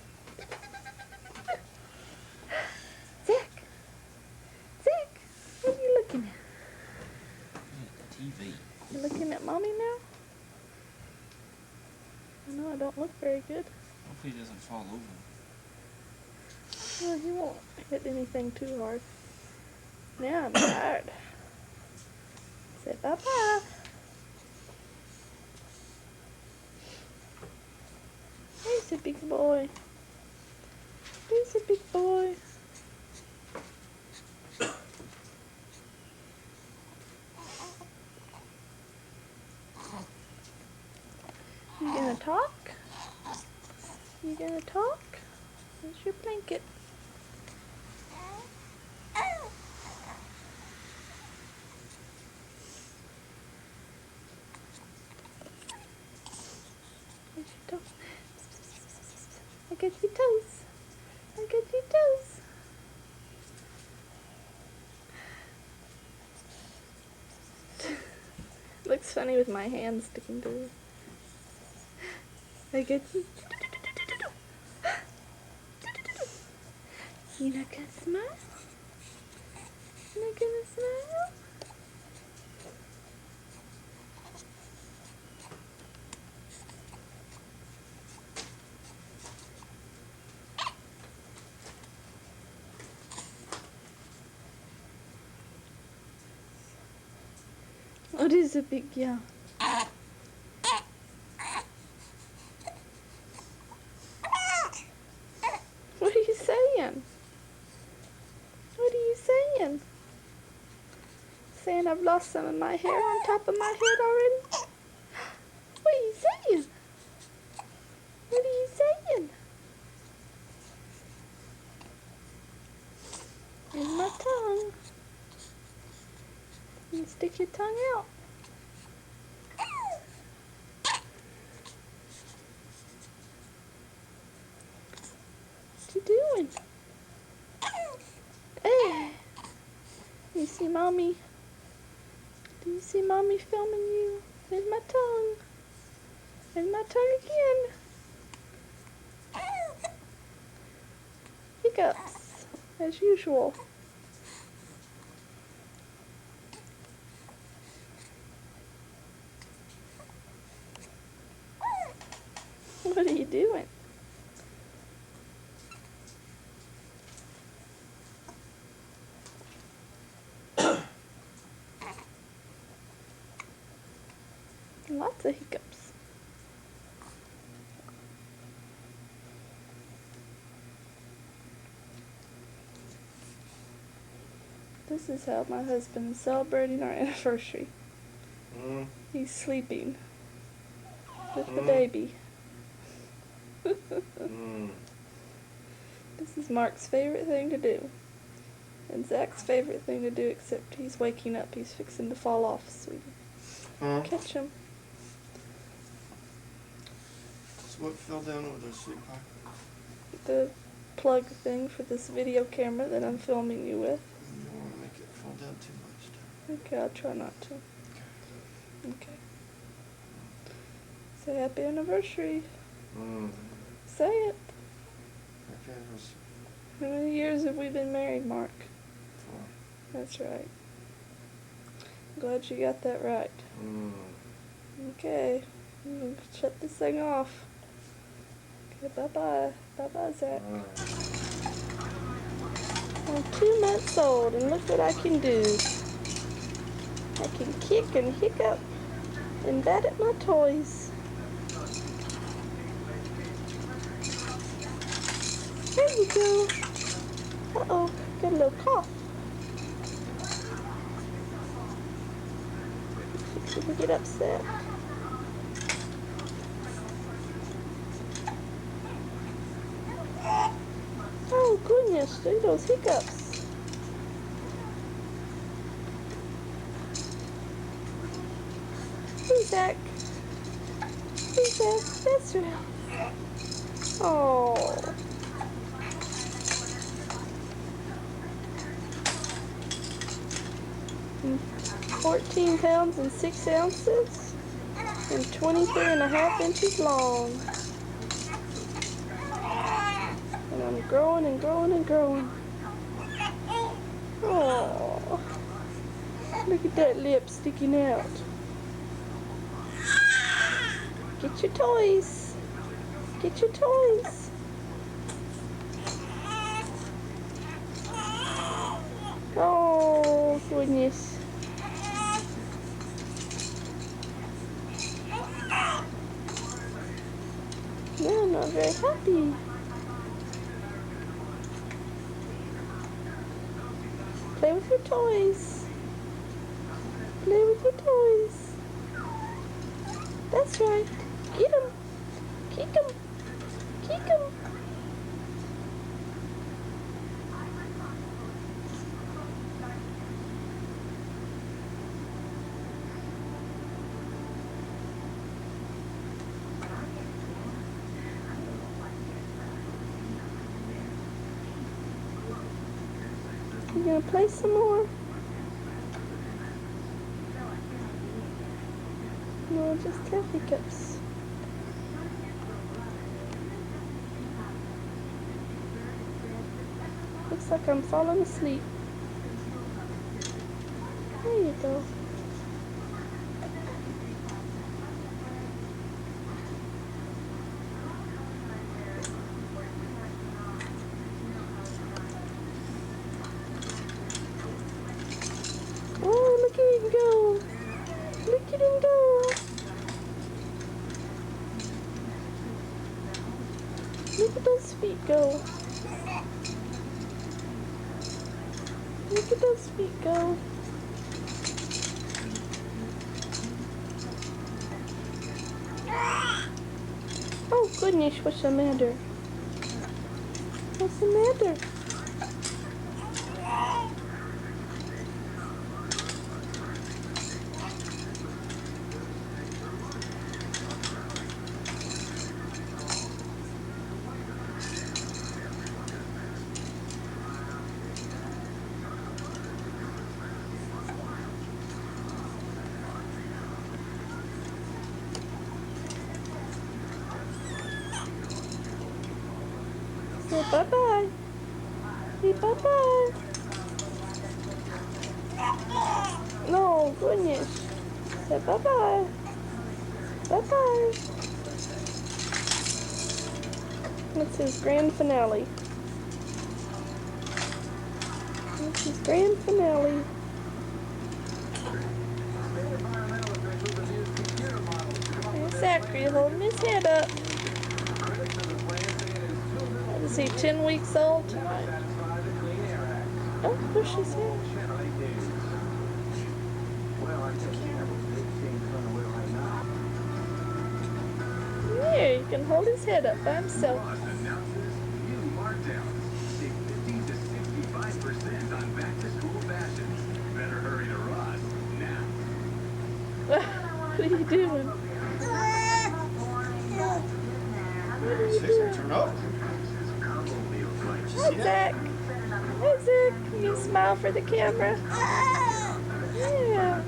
Zach. Zach, what are you looking at? TV. You looking at Mommy now? I know I don't look very good. Hopefully he doesn't fall over. Well, he won't hit anything too hard. Now I'm tired. Say bye-bye. He's a big boy. He's a big boy. You gonna talk? You gonna talk? Where's your blanket? Where's your toes? I got your toes. I got your toes. Looks funny with my hand sticking to it. I get you. You not gonna smile? You not gonna smile? What is a big yawn? What are you saying? What are you saying? Saying I've lost some of my hair on top of my head already? What are you saying? What are you saying? Here's my tongue. You stick your tongue out. What you doing? Hey, you see Mommy? Do you see Mommy filming you? There's my tongue. There's my tongue again. Hiccups, as usual. What are you doing? Lots of hiccups. This is how my husband is celebrating our anniversary. He's sleeping with the baby. This is Mark's favorite thing to do. And Zach's favorite thing to do, except he's waking up. He's fixing to fall off, sweetie. Catch him. So what fell down over there, sweetheart? The plug thing for this video camera that I'm filming you with. You don't want to make it fall down too much, Dad. Okay, I'll try not to. Okay. Say happy anniversary. Say it. Happy anniversary. How many years have we been married, Mark? 4. That's right. Glad you got that right. Okay. Shut this thing off. Okay, bye-bye. Bye-bye, Zach. I'm 2 months old, and look what I can do. I can kick and hiccup and bat at my toys. There you go. Uh-oh, got a little cough. She can get upset. Oh goodness, look at those hiccups. Zach. Hey, Zach. That's right. Oh. And 14 pounds and 6 ounces and 23.5 inches long. And I'm growing and growing and growing. Oh, look at that lip sticking out. Get your toys. Get your toys. Oh, goodness. No, I'm not very happy. Play with your toys. Play with your toys. That's right. Get them. Kick them. Kick them. You gonna play some more? No, just tail hiccups. Looks like I'm falling asleep. There you go. Oh, look at him go. Look at him go. Look at those feet go. Look at those feet go. Oh goodness, what's the matter? What's the matter? Say bye-bye. Say bye-bye. No, goodness. Say bye-bye. Bye-bye. That's his grand finale. That's his grand finale. And Zachary holding his head up. Is he 10 weeks old tonight? Oh, there she's here. Yeah, you can hold his head up by himself. What are you doing? What are you doing? Turn up. Hi, Zach. Hi, Zach. Can you smile for the camera? Yeah.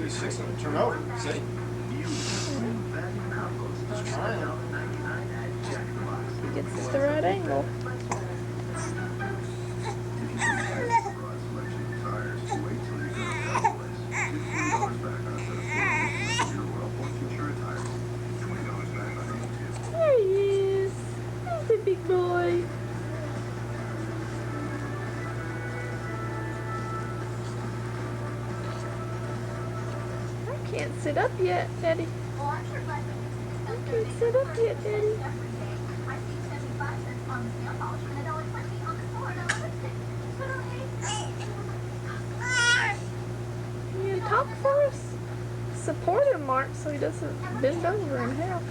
He's fixing to turn over. See? He's trying. He gets it the right angle. There he is. He's a big boy. I can't sit up yet, Daddy. I can't sit up yet, Daddy. You gonna talk for us? Support him, Mark, so he doesn't bend over in half.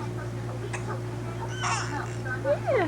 Yeah.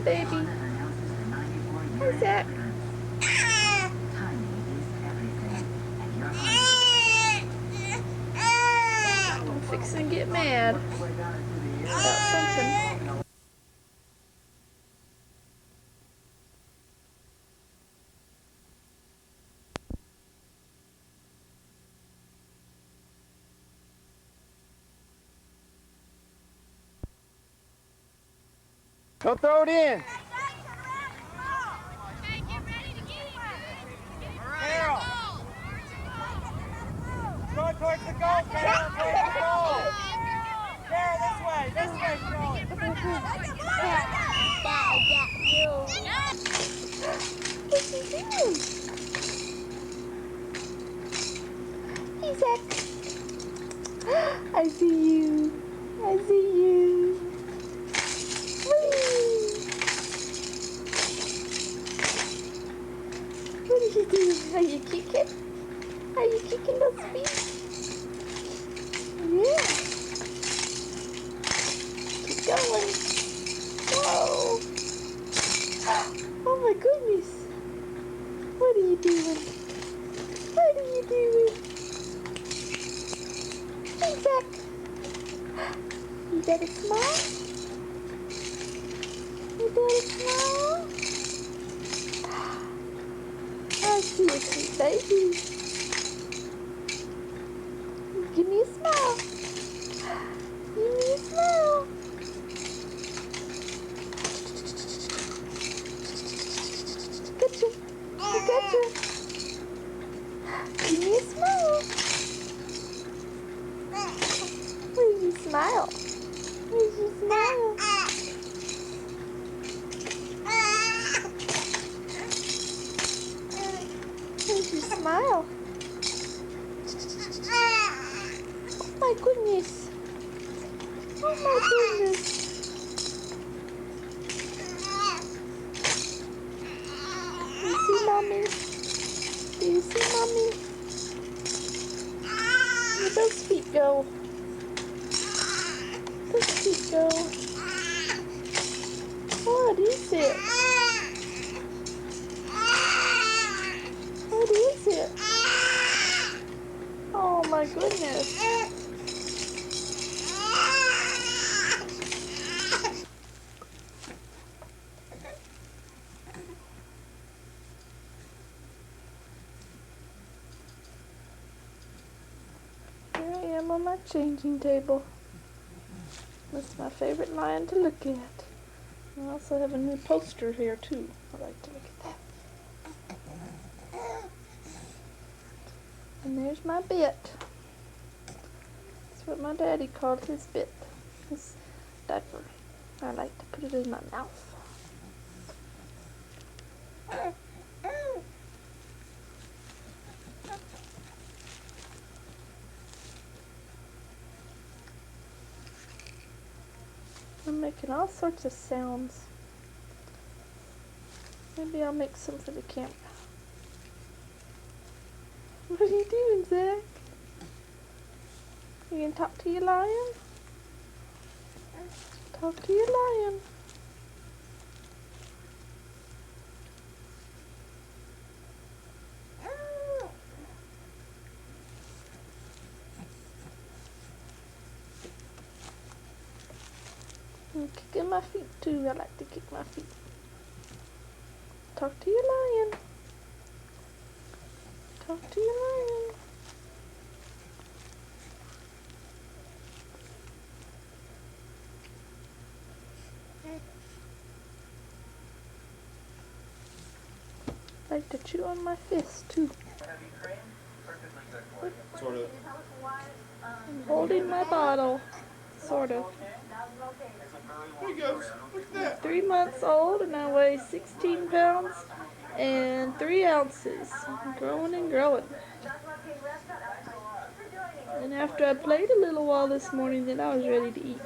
baby. Hi, Zach. I'm fixing to get mad about something. Go throw it in. Carol! Going towards the goal, Carol! Towards the goal! Carol, this way, throw it! What's he doing? Hey, Zach. I see you. I see you. Whee! What are you doing? Are you kicking? Are you kicking those feet? Yeah. Keep going. Whoa. Oh my goodness. What are you doing? What are you doing? Hey, Zach. You got a smile? You got a smile? I see a sweet baby. Give me a smile. Give me a smile. Gotcha. I gotcha. Give me a smile. Where's your smile? Where's your smile? Where's your smile? Oh my goodness. Oh my goodness. Do you see mommy? Do you see mommy? Where'd those feet go? Those feet go. What is it? What is it? Oh my goodness. Here I am on my changing table. That's my favorite lion to look at. I also have a new poster here too. I like to look at that. And there's my bit. That's what my daddy called his bit. His diaper. I like to put it in my mouth. I'm making all sorts of sounds. Maybe I'll make some for the camera. What are you doing, Zach? You gonna talk to your lion? Talk to your lion. I'm kicking my feet too. I like to kick my feet. Talk to your lion. Talk to your lion. I like to chew on my fist too. Sort of. I'm holding my bottle. Sort of. There he goes. Look at that. 3 months old and I weigh 16 pounds and 3 ounces. Growing and growing. And after I played a little while this morning, then I was ready to eat.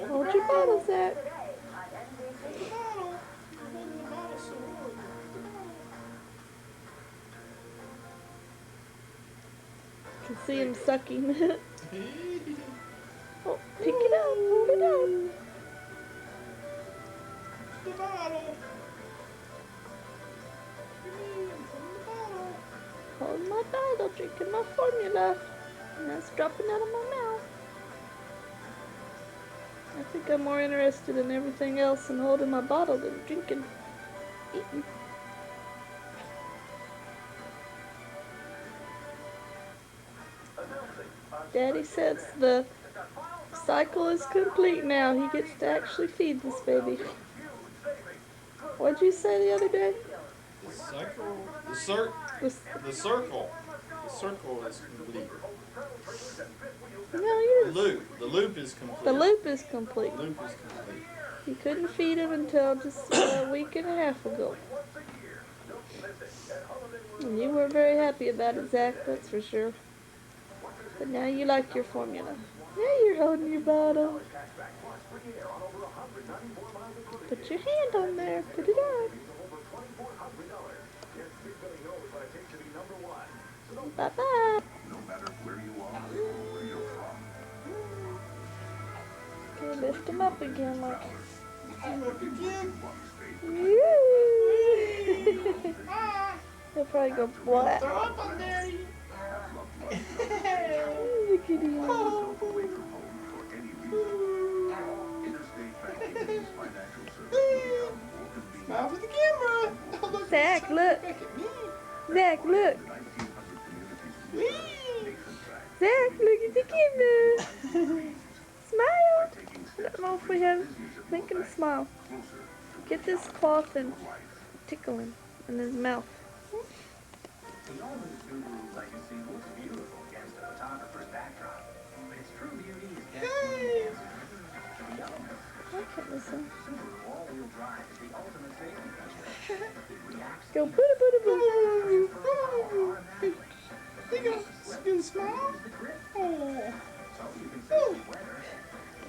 Hold your bottle, Zach. Hold the bottle. I'm holding the bottle, so hold the bottle. You can see him sucking. Oh. on, hold it on. The bottle. Come in from the bottle. Hold my bottle, drinking my formula. And that's dropping out of my mouth. I think I'm more interested in everything else than holding my bottle than drinking, eating. Daddy says the cycle is complete now. He gets to actually feed this baby. What'd you say the other day? The circle is complete. No, you The loop is complete. The loop is complete. The loop is complete. You couldn't feed him until just a week and a half ago. And you were very happy about it, Zach, that's for sure. But now you like your formula. Now you're holding your bottle. Put your hand on there. Put it on. Bye-bye. No matter where you are or where you're from. Okay, lift him up again, like. He'll probably go, what? Throw up on Daddy. Look at him. Smile for the camera. Oh, look. Zach, look. Zach, look. Zach, look at the camera. Smile. I don't know if we have. Make him smile. Get this cloth and tickle him in his mouth. The Almond Subaru Legacy looks beautiful against a photographer's backdrop, but its true beauty is casting the answer to the elements. I can't listen. Subaru all-wheel drive is the ultimate safety feature. It reacts Go put it, put it, put it. You gonna smile? Oh. So you can face the weather,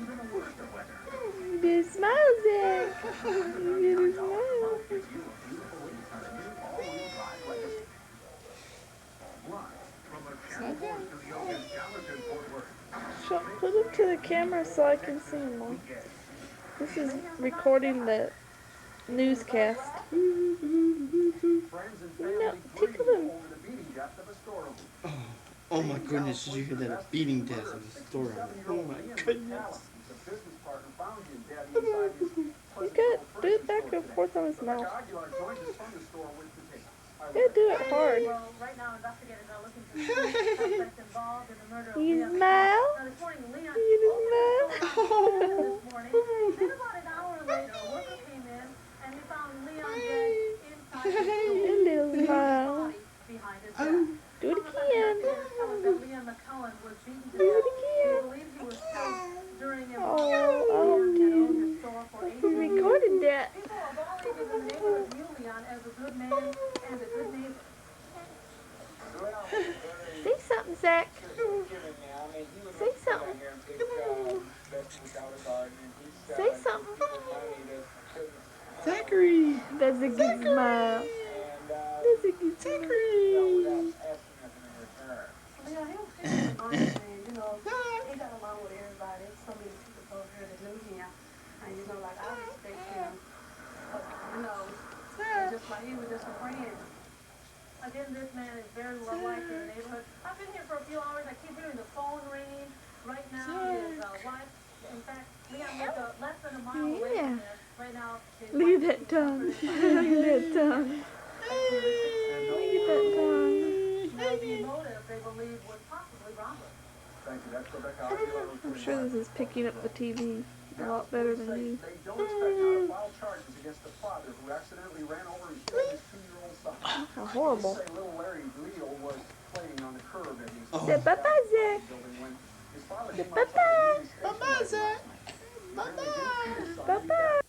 even the worst of weather. You did smile, Zach. You did smile. Gives you a beautiful lease on a new all-wheel drive Legacy. Live from the Channel 4 studio in Dallas and Fort Worth. Put him to the camera so I can see him more. This is recording the newscast. No, tickle him. Oh my goodness, did you hear that? A beating death of the store owner. Oh my goodness. You got do it back and forth on his mouth. Yeah, do it hard. You smile? You smile? Hello, smile. Do it again. Do it again. Oh, dude. We recorded that. Say something, Zach. Say something. Say something. Zachary. That's a good smile. That's a good Zachary. He got along with everybody. So many people over here that knew him. And like I respect him. Just like he was just a friend. Again, this man is very well liked in the neighborhood. I've been here for a few hours. I keep hearing the phone ring. Right now, his wife, in fact, Leon lives less than a mile away from there. Right now, look at that tongue. Look at that tongue. Look at that tongue. Now, the motive, they believe, was possibly robbery. I'm sure this is picking up the TV a lot better than you. How horrible. Say bye-bye, Zach. Say bye-bye. Bye-bye, Zach. Bye-bye. Bye-bye.